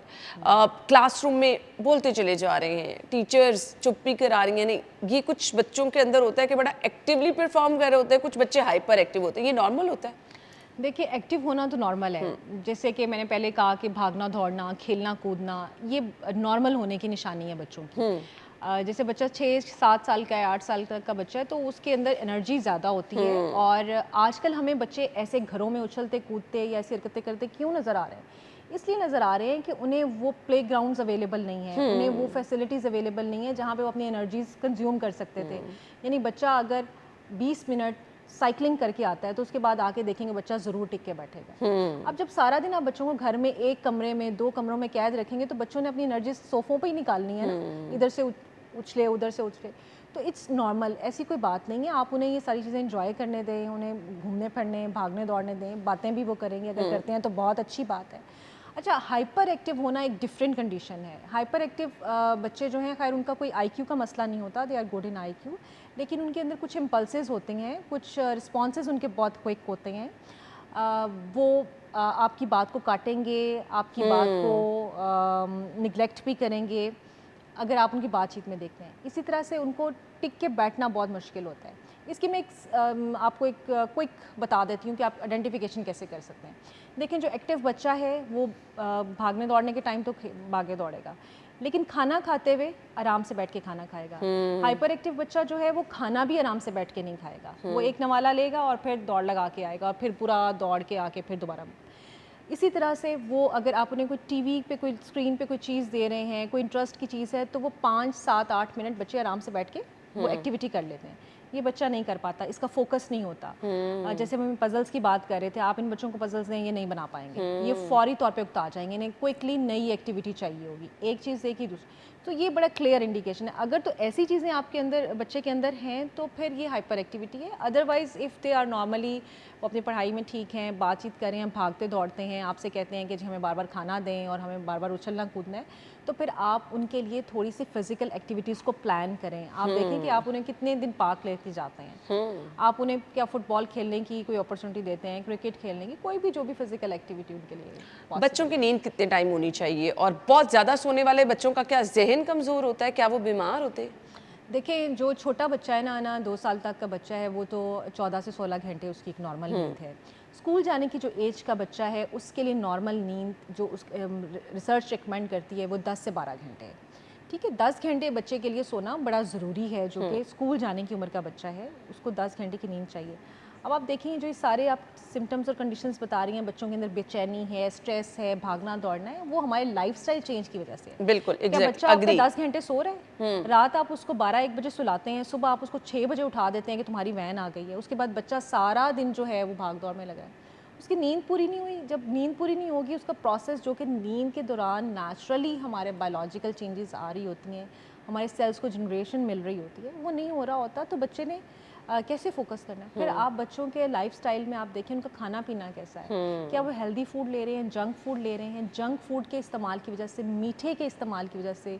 क्लासरूम में बोलते चले जा रहे हैं, टीचर्स चुप्पी करा रही हैं। नहीं, ये कुछ बच्चों के अंदर होता है कि बड़ा एक्टिवली परफॉर्म कर रहे होते हैं, कुछ बच्चे हाइपर एक्टिव होते हैं। ये नॉर्मल होता है? देखिए एक्टिव होना तो नॉर्मल है, जैसे कि मैंने पहले कहा कि भागना दौड़ना खेलना कूदना ये नॉर्मल होने की निशानी है बच्चों की। जैसे बच्चा 6-7 साल का है, 8 साल का बच्चा है, तो उसके अंदर एनर्जी ज़्यादा होती है। और आजकल हमें बच्चे ऐसे घरों में उछलते कूदते या ऐसी हरकतें करते क्यों नज़र आ रहे हैं? इसलिए नज़र आ रहे हैं कि उन्हें वो प्ले ग्राउंड्स अवेलेबल नहीं है, उन्हें वो फैसिलिटीज़ अवेलेबल नहीं है जहाँ पे वो अपनी एनर्जीज कंज्यूम कर सकते थे। यानी बच्चा अगर 20 मिनट साइकिलिंग करके आता है तो उसके बाद आके देखेंगे बच्चा ज़रूर टिक के बैठेगा। अब जब सारा दिन आप बच्चों को घर में एक कमरे में 2 कमरों में कैद रखेंगे तो बच्चों ने अपनी एनर्जी सोफ़ों पे ही निकालनी है ना, इधर से उछले उधर से उछले। तो इट्स नॉर्मल, ऐसी कोई बात नहीं है। आप उन्हें ये सारी चीज़ें एंजॉय करने दें, उन्हें घूमने फिरने भागने दौड़ने दें, बातें भी वो करेंगे, अगर करते हैं तो बहुत अच्छी बात है। अच्छा, हाइपर एक्टिव होना एक डिफरेंट कंडीशन है। हाइपर एक्टिव बच्चे जो हैं, खैर उनका कोई आईक्यू का मसला नहीं होता, they are good in IQ, लेकिन उनके अंदर कुछ इम्पल्सेस होते हैं, कुछ रिस्पॉन्सेज उनके बहुत क्विक होते हैं। वो आपकी बात को काटेंगे, आपकी बात को निगलेक्ट भी करेंगे अगर आप उनकी बातचीत में देखते हैं। इसी तरह से उनको टिक के बैठना बहुत मुश्किल होता है। इसकी मैं आपको एक क्विक बता देती हूँ कि आप आइडेंटिफिकेशन कैसे कर सकते हैं। देखें, जो एक्टिव बच्चा है वो भागने दौड़ने के टाइम तो भागे दौड़ेगा, लेकिन खाना खाते हुए आराम से बैठ के खाना खाएगा। हाइपर एक्टिव बच्चा जो है वो खाना भी आराम से बैठ के नहीं खाएगा, वो एक नवाला लेगा और फिर दौड़ लगा के आएगा और फिर पूरा दौड़ के आके फिर दोबारा। इसी तरह से वो, अगर आप उन्हें कोई टीवी पे कोई स्क्रीन पे कोई चीज़ दे रहे हैं, कोई इंटरेस्ट की चीज़ है, तो वो 5-7-8 मिनट बच्चे आराम से बैठ के वो एक्टिविटी कर लेते हैं। ये बच्चा नहीं कर पाता, इसका फोकस नहीं होता। जैसे हम पजल्स की बात कर रहे थे, आप इन बच्चों को पजल्स दें, ये नहीं बना पाएंगे, ये फौरी तौर पे उकता जाएंगे, इन्हें क्विकली नई एक्टिविटी चाहिए होगी, एक चीज़ एक ही दूसरी। तो ये बड़ा क्लियर इंडिकेशन है। अगर तो ऐसी चीज़ें आपके अंदर, बच्चे के अंदर हैं, तो फिर ये हाइपर एक्टिविटी है। Otherwise if they are normally, वो अपनी पढ़ाई में ठीक हैं, बातचीत कर रहे हैं, भागते दौड़ते हैं, आपसे कहते हैं कि जी हमें बार बार खाना दें और हमें बार बार उछलना कूदना है, तो फिर आप उनके लिए थोड़ी सी फिजिकल एक्टिविटीज़ को प्लान करें। आप देखें कि आप उन्हें कितने दिन पार्क लेके जाते हैं, आप उन्हें क्या फुटबॉल खेलने की कोई अपॉर्चुनिटी देते हैं, क्रिकेट खेलने की, कोई भी जो भी फिजिकल एक्टिविटी उनके लिए। बच्चों की नींद कितने टाइम होनी चाहिए, और बहुत ज़्यादा सोने वाले बच्चों का क्या जहन कमज़ोर होता है, क्या वो बीमार होते हैं? देखिए, जो छोटा बच्चा है ना 2 साल तक का बच्चा है, वो तो 14 से 16 घंटे उसकी एक नॉर्मल नींद है। स्कूल जाने की जो एज का बच्चा है, उसके लिए नॉर्मल नींद जो रिसर्च रिकमेंड करती है वो 10 से 12 घंटे है। ठीक है, 10 घंटे बच्चे के लिए सोना बड़ा ज़रूरी है। जो कि स्कूल जाने की उम्र का बच्चा है, उसको 10 घंटे की नींद चाहिए। अब आप देखें, जो ये सारे आप सिम्टम्स और कंडीशंस बता रही हैं, बच्चों के अंदर बेचैनी है, स्ट्रेस है, भागना दौड़ना है, वो हमारे लाइफस्टाइल चेंज की वजह से है। बिल्कुल, क्या एग्जैक्ट, बच्चा आपका अग्री। 10 घंटे सो रहा है, रात आप उसको 12-1 बजे सुलाते हैं, सुबह आप उसको 6 बजे उठा देते हैं कि तुम्हारी वैन आ गई है, उसके बाद बच्चा सारा दिन जो है वो भाग दौड़ में लगा है, उसकी नींद पूरी नहीं हुई। जब नींद पूरी नहीं होगी, उसका प्रोसेस जो कि नींद के दौरान नेचुरली हमारे बायोलॉजिकल चेंजेस आ रही होती हैं, हमारे सेल्स को जनरेशन मिल रही होती है, वो नहीं हो रहा होता, तो बच्चे ने कैसे फोकस करना है। फिर आप बच्चों के लाइफस्टाइल में आप देखें उनका खाना पीना कैसा है, क्या वो हेल्दी फूड ले रहे हैं, जंक फूड ले रहे हैं। जंक फूड के इस्तेमाल की वजह से, मीठे के इस्तेमाल की वजह से,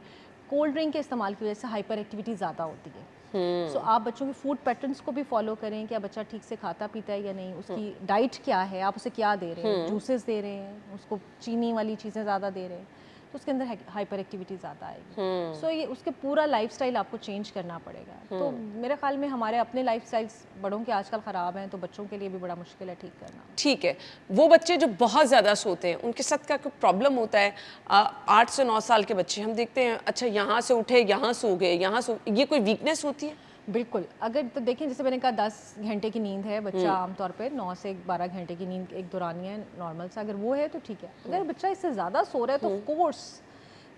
कोल्ड ड्रिंक के इस्तेमाल की वजह से हाइपर एक्टिविटी ज़्यादा होती है। सो आप बच्चों के फूड पैटर्न्स को भी फॉलो करें, क्या बच्चा ठीक से खाता पीता है या नहीं, उसकी डाइट क्या है, आप उसे क्या दे रहे हैं, जूसेस दे रहे हैं, उसको चीनी वाली चीज़ें ज़्यादा दे रहे हैं, तो उसके अंदर हाइपर एक्टिविटी ज़्यादा आएगी। सो ये उसके पूरा लाइफस्टाइल आपको चेंज करना पड़ेगा। तो मेरे ख्याल में हमारे अपने लाइफस्टाइल्स बड़ों के आजकल ख़राब हैं, तो बच्चों के लिए भी बड़ा मुश्किल है ठीक करना। ठीक है, वो बच्चे जो बहुत ज़्यादा सोते हैं, उनके साथ क्या कोई प्रॉब्लम होता है? 8 से 9 साल के बच्चे हम देखते हैं, अच्छा यहाँ से उठे, यहाँ सो गए, यहाँ सो, ये कोई वीकनेस होती है? बिल्कुल, अगर तो देखें, जैसे मैंने कहा 10 घंटे की नींद है, बच्चा आमतौर पे 9 से 12 घंटे की नींद एक दौरानी है नॉर्मल सा, अगर वो है तो ठीक है। अगर बच्चा इससे ज़्यादा सो रहा है तो of course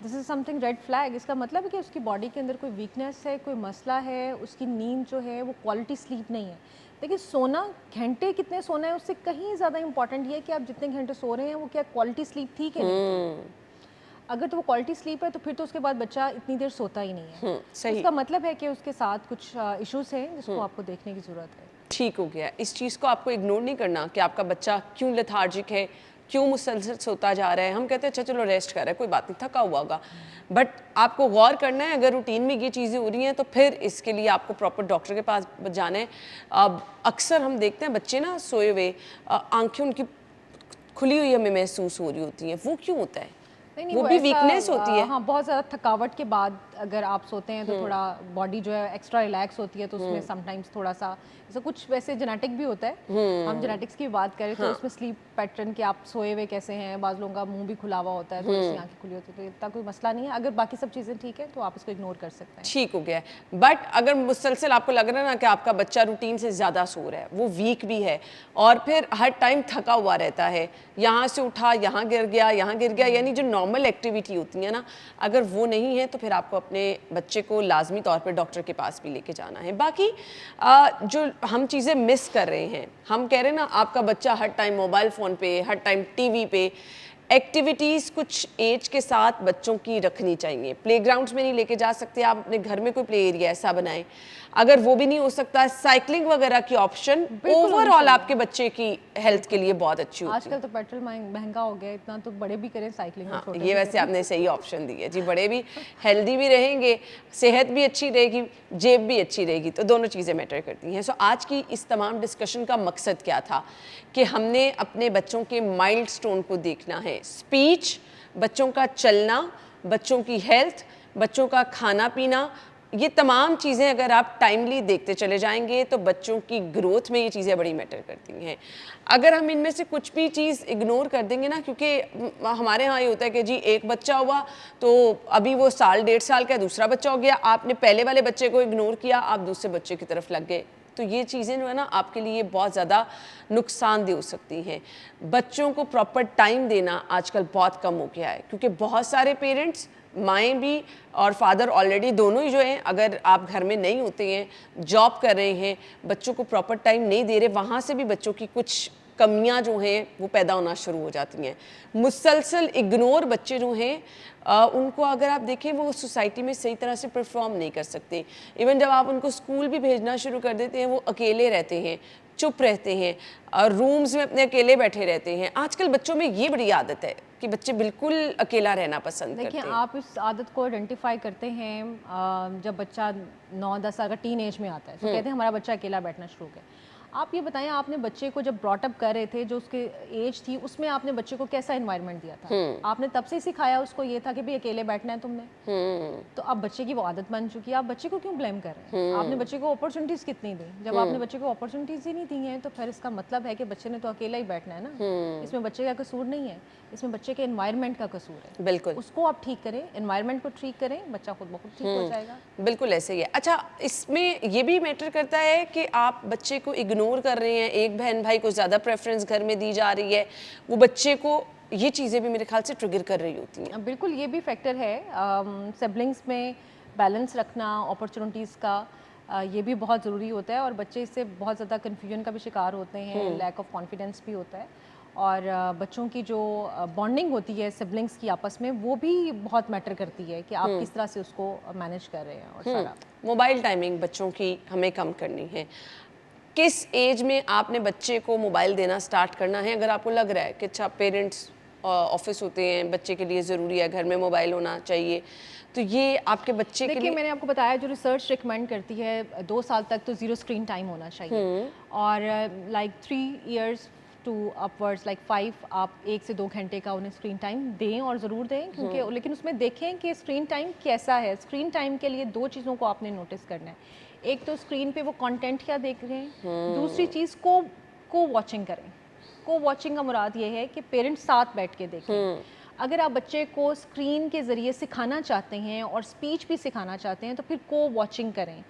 this is something red flag. इसका मतलब है कि उसकी बॉडी के अंदर कोई वीकनेस है, कोई मसला है, उसकी नींद जो है वो क्वालिटी स्लीप नहीं है। देखिए, सोना, घंटे कितने सोना है उससे कहीं ज़्यादा इंपॉर्टेंट ये है कि आप जितने घंटे सो रहे हैं वो क्या क्वालिटी स्लीप थी कि नहीं। अगर तो वो क्वालिटी स्लीप है तो फिर तो उसके बाद बच्चा इतनी देर सोता ही नहीं है। सही। इसका मतलब है कि उसके साथ कुछ इश्यूज हैं जिसको आपको देखने की ज़रूरत है। ठीक हो गया, इस चीज़ को आपको इग्नोर नहीं करना कि आपका बच्चा क्यों लेथार्जिक है, क्यों मुसलसल सोता जा रहा है। हम कहते हैं अच्छा चलो रेस्ट कर रहा है, कोई बात नहीं, थका हुआ होगा, बट आपको गौर करना है, अगर रूटीन में ये चीज़ें हो रही हैं तो फिर इसके लिए आपको प्रॉपर डॉक्टर के पास जाना है। अब अक्सर हम देखते हैं बच्चे ना सोए हुए, आंखें उनकी खुली हुई हमें महसूस हो रही होती हैं, वो क्यों होता है? नहीं, वो भी वीकनेस होती है। हाँ, बहुत ज़्यादा थकावट के बाद अगर आप सोते हैं तो थोड़ा बॉडी जो है एक्स्ट्रा रिलैक्स होती है, तो उसमें समटाइम्स थोड़ा सा तो कुछ वैसे जेनेटिक भी होता है, हम जेनेटिक्स की बात करें तो उसमें स्लीप पैटर्न के आप सोए हुए कैसे हैं, बाज़ लोगों का मुंह भी खुला हुआ होता है, थोड़ी सी आंखें खुली होती है, तो इतना कोई मसला नहीं है। अगर बाकी सब चीज़ें ठीक है तो आप इसको इग्नोर कर सकते हैं। ठीक हो गया है। बट अगर मुसलसल आपको लग रहा है ना कि आपका बच्चा रूटीन से ज़्यादा सो रहा है, वो वीक भी है और फिर हर टाइम थका हुआ रहता है, यहाँ से उठा यहाँ गिर गया यहाँ गिर गया, यानी जो नॉर्मल एक्टिविटी होती है ना, अगर वो नहीं है तो फिर आपको अपने बच्चे को लाजमी तौर पर डॉक्टर के पास भी लेके जाना है। बाकी जो हम चीज़ें मिस कर रहे हैं, हम कह रहे हैं ना आपका बच्चा हर टाइम मोबाइल फ़ोन पे, हर टाइम टीवी पे, एक्टिविटीज़ कुछ एज के साथ बच्चों की रखनी चाहिए। प्लेग्राउंड्स में नहीं लेके जा सकते आप, अपने घर में कोई प्ले एरिया ऐसा बनाएं। अगर वो भी नहीं हो सकता, साइकिलिंग वगैरह की ऑप्शन ओवरऑल आपके बच्चे की हेल्थ के लिए बहुत अच्छी होती है। आजकल तो पेट्रोल महंगा हो गया इतना, तो बड़े भी करें साइकिलिंग। हाँ, ये वैसे आपने सही ऑप्शन दी है जी। बड़े भी हेल्दी भी रहेंगे, सेहत भी अच्छी रहेगी, जेब भी अच्छी रहेगी, तो दोनों चीज़ें मैटर करती हैं। सो आज की इस तमाम डिस्कशन का मकसद क्या था कि हमने अपने बच्चों के माइलस्टोन को देखना है। स्पीच, बच्चों का चलना, बच्चों की हेल्थ, बच्चों का खाना पीना, ये तमाम चीज़ें अगर आप टाइमली देखते चले जाएंगे तो बच्चों की ग्रोथ में ये चीज़ें बड़ी मैटर करती हैं। अगर हम इनमें से कुछ भी चीज़ इग्नोर कर देंगे ना, क्योंकि हमारे यहाँ ये होता है कि जी एक बच्चा हुआ तो अभी वो साल 1.5 साल का दूसरा बच्चा हो गया, आपने पहले वाले बच्चे को इग्नोर किया, आप दूसरे बच्चे की तरफ लग गए, तो ये चीज़ें जो है ना आपके लिए बहुत ज़्यादा नुकसानदेह हो सकती हैं। बच्चों को प्रॉपर टाइम देना आजकल बहुत कम हो गया है, क्योंकि बहुत सारे पेरेंट्स, माएँ भी और फादर ऑलरेडी दोनों ही जो हैं, अगर आप घर में नहीं होते हैं, जॉब कर रहे हैं, बच्चों को प्रॉपर टाइम नहीं दे रहे, वहाँ से भी बच्चों की कुछ कमियां जो हैं वो पैदा होना शुरू हो जाती हैं। मुसलसल इग्नोर बच्चे जो हैं उनको अगर आप देखें वो सोसाइटी में सही तरह से परफॉर्म नहीं कर सकते। इवन जब आप उनको स्कूल भी भेजना शुरू कर देते हैं, वो अकेले रहते हैं, चुप रहते हैं और रूम्स में अपने अकेले बैठे रहते हैं। आजकल बच्चों में ये बड़ी आदत है कि बच्चे बिल्कुल अकेला रहना पसंद करते हैं। देखिए, आप इस आदत को आइडेंटिफाई करते हैं जब बच्चा 9-10 साल का टीन एज में आता है, तो कहते हैं हमारा बच्चा अकेला बैठना शुरू हो गया। आप ये बताएं, आपने बच्चे को जब ब्रॉटअप कर रहे थे, जो उसके एज थी, उसमें आपने बच्चे को कैसा एनवायरनमेंट दिया था? आपने तब से ही सिखाया उसको ये था कि भाई अकेले बैठना है तुमने? तो अब बच्चे की वो आदत बन चुकी है, आप बच्चे को क्यों ब्लेम कर रहे हैं? आपने बच्चे को अपॉर्चुनिटीज कितनी दी? जब आपने बच्चे को अपॉर्चुनिटीज ही नहीं दी हैं, तो फिर इसका मतलब है कि बच्चे ने तो अकेला ही बैठना है ना। इसमें बच्चे का कसूर नहीं है, इसमें बच्चे के एनवायरनमेंट का कसूर है। बिल्कुल, उसको आप ठीक करें, एनवायरनमेंट को ठीक करें, बच्चा खुद ब खुद ठीक हो जाएगा। बिल्कुल ऐसे ही है। अच्छा, इसमें ये भी मैटर करता है कि आप बच्चे को इग्नोर कर रहे हैं, एक बहन भाई को ज़्यादा प्रेफरेंस घर में दी जा रही है, वो बच्चे को ये चीज़ें भी मेरे ख्याल से ट्रिगर कर रही होती हैं। बिल्कुल, ये भी फैक्टर है। सिबलिंग्स में बैलेंस रखना अपॉर्चुनिटीज़ का, ये भी बहुत ज़रूरी होता है, और बच्चे इससे बहुत ज़्यादा कन्फ्यूजन का भी शिकार होते हैं, लैक ऑफ कॉन्फिडेंस भी होता है, और बच्चों की जो बॉन्डिंग होती है सिबलिंग्स की आपस में, वो भी बहुत मैटर करती है कि आप किस तरह से उसको मैनेज कर रहे हैं। और सारा मोबाइल टाइमिंग बच्चों की हमें कम करनी है। किस एज में आपने बच्चे को मोबाइल देना स्टार्ट करना है? अगर आपको लग रहा है कि अच्छा पेरेंट्स ऑफिस होते हैं, बच्चे के लिए ज़रूरी है घर में मोबाइल होना चाहिए, तो ये आपके बच्चे के लिए, मैंने आपको बताया जो रिसर्च रिकमेंड करती है 2 साल तक तो 0 स्क्रीन टाइम होना चाहिए, और like 3 years to upwards like 5 आप 1 से 2 घंटे का उन्हें स्क्रीन टाइम दें, और ज़रूर दें, क्योंकि लेकिन उसमें देखें कि स्क्रीन टाइम कैसा है। स्क्रीन टाइम के लिए 2 चीज़ों को आपने नोटिस करना है। एक तो स्क्रीन पे वो कंटेंट क्या देख रहे हैं, दूसरी चीज़ को वॉचिंग करें। को वॉचिंग का मुराद ये है कि पेरेंट्स साथ बैठ के देखें। अगर आप बच्चे को स्क्रीन के ज़रिए सिखाना चाहते हैं और स्पीच भी सिखाना चाहते हैं, तो फिर को वॉचिंग करें।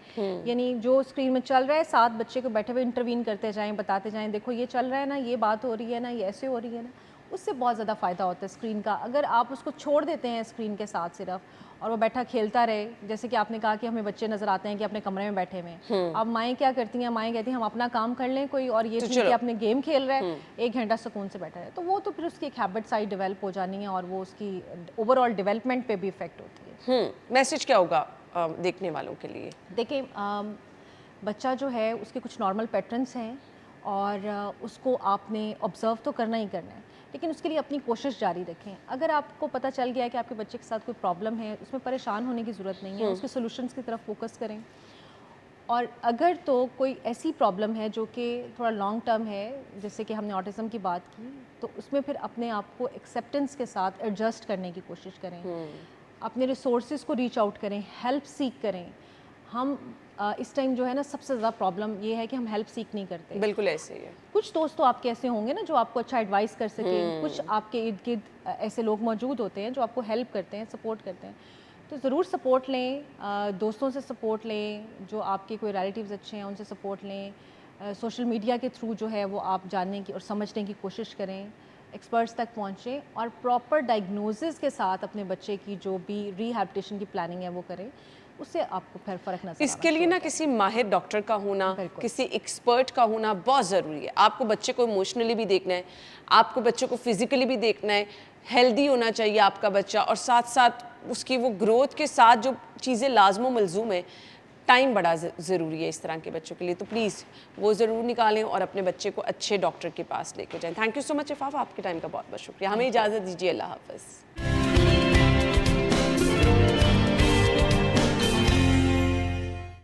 यानी जो स्क्रीन में चल रहा है, साथ बच्चे को बैठे हुए इंटरवीन करते जाएं, बताते जाएं, देखो ये चल रहा है ना, ये बात हो रही है ना, ये ऐसे हो रही है ना। उससे बहुत ज़्यादा फ़ायदा होता है स्क्रीन का। अगर आप उसको छोड़ देते हैं स्क्रीन के साथ सिर्फ, और वो बैठा खेलता रहे, जैसे कि आपने कहा कि हमें बच्चे नज़र आते हैं कि अपने कमरे में बैठे हुए हैं, अब माएँ क्या करती हैं, माएँ कहती हैं हम अपना काम कर लें कोई, और ये ठीक है अपने गेम खेल रहा है, 1 घंटा सुकून से बैठा है, तो वो तो फिर उसकी एक हैबिट साइड डेवलप हो जानी है, और वो उसकी ओवरऑल डेवलपमेंट पे भी इफेक्ट होती है। मैसेज क्या होगा देखने वालों के लिए? देखिए, बच्चा जो है उसके कुछ नॉर्मल पैटर्न्स हैं, और उसको आपने ऑब्ज़र्व तो करना ही करना है, लेकिन उसके लिए अपनी कोशिश जारी रखें। अगर आपको पता चल गया है कि आपके बच्चे के साथ कोई प्रॉब्लम है, उसमें परेशान होने की ज़रूरत नहीं है, उसके सॉल्यूशंस की तरफ फोकस करें। और अगर तो कोई ऐसी प्रॉब्लम है जो कि थोड़ा लॉन्ग टर्म है, जैसे कि हमने ऑटिज़म की बात की, तो उसमें फिर अपने आप को एक्सेप्टेंस के साथ एडजस्ट करने की कोशिश करें। अपने रिसोर्सेज को रीच आउट करें, हेल्प सीख करें। हम इस टाइम जो है ना सबसे ज़्यादा प्रॉब्लम ये है कि हम हेल्प सीख नहीं करते। बिल्कुल ऐसे ही है। कुछ दोस्त तो आपके ऐसे होंगे ना जो आपको अच्छा एडवाइस कर सकें, कुछ आपके इर्द गिर्द ऐसे लोग मौजूद होते हैं जो आपको हेल्प करते हैं, सपोर्ट करते हैं। तो ज़रूर सपोर्ट लें, दोस्तों से सपोर्ट लें, जो आपके कोई रिलेटिव्स अच्छे हैं उनसे सपोर्ट लें। सोशल मीडिया के थ्रू जो है वो आप जानने की और समझने की कोशिश करें, एक्सपर्ट्स तक पहुँचें और प्रॉपर डायग्नोसिस के साथ अपने बच्चे की जो भी रिहैबिलिटेशन की प्लानिंग है वो करें, उससे आपको फिर फ़र्क नजर इसके लिए ना किसी माहिर डॉक्टर का होना, बिल्कुल। किसी एक्सपर्ट का होना बहुत ज़रूरी है। आपको बच्चे को इमोशनली भी देखना है, आपको बच्चे को फिजिकली भी देखना है, हेल्दी होना चाहिए आपका बच्चा, और साथ साथ उसकी वो ग्रोथ के साथ जो चीज़ें लाजमो मलजूम है, टाइम बड़ा ज़रूरी है इस तरह के बच्चों के लिए। तो प्लीज़ वो ज़रूर निकालें और अपने बच्चे को अच्छे डॉक्टर के पास लेके जाएं। थैंक यू सो मच इफ़ाफ़, आपके टाइम का बहुत बहुत शुक्रिया। हमें इजाज़त दीजिए, अल्लाह हाफ़िज़।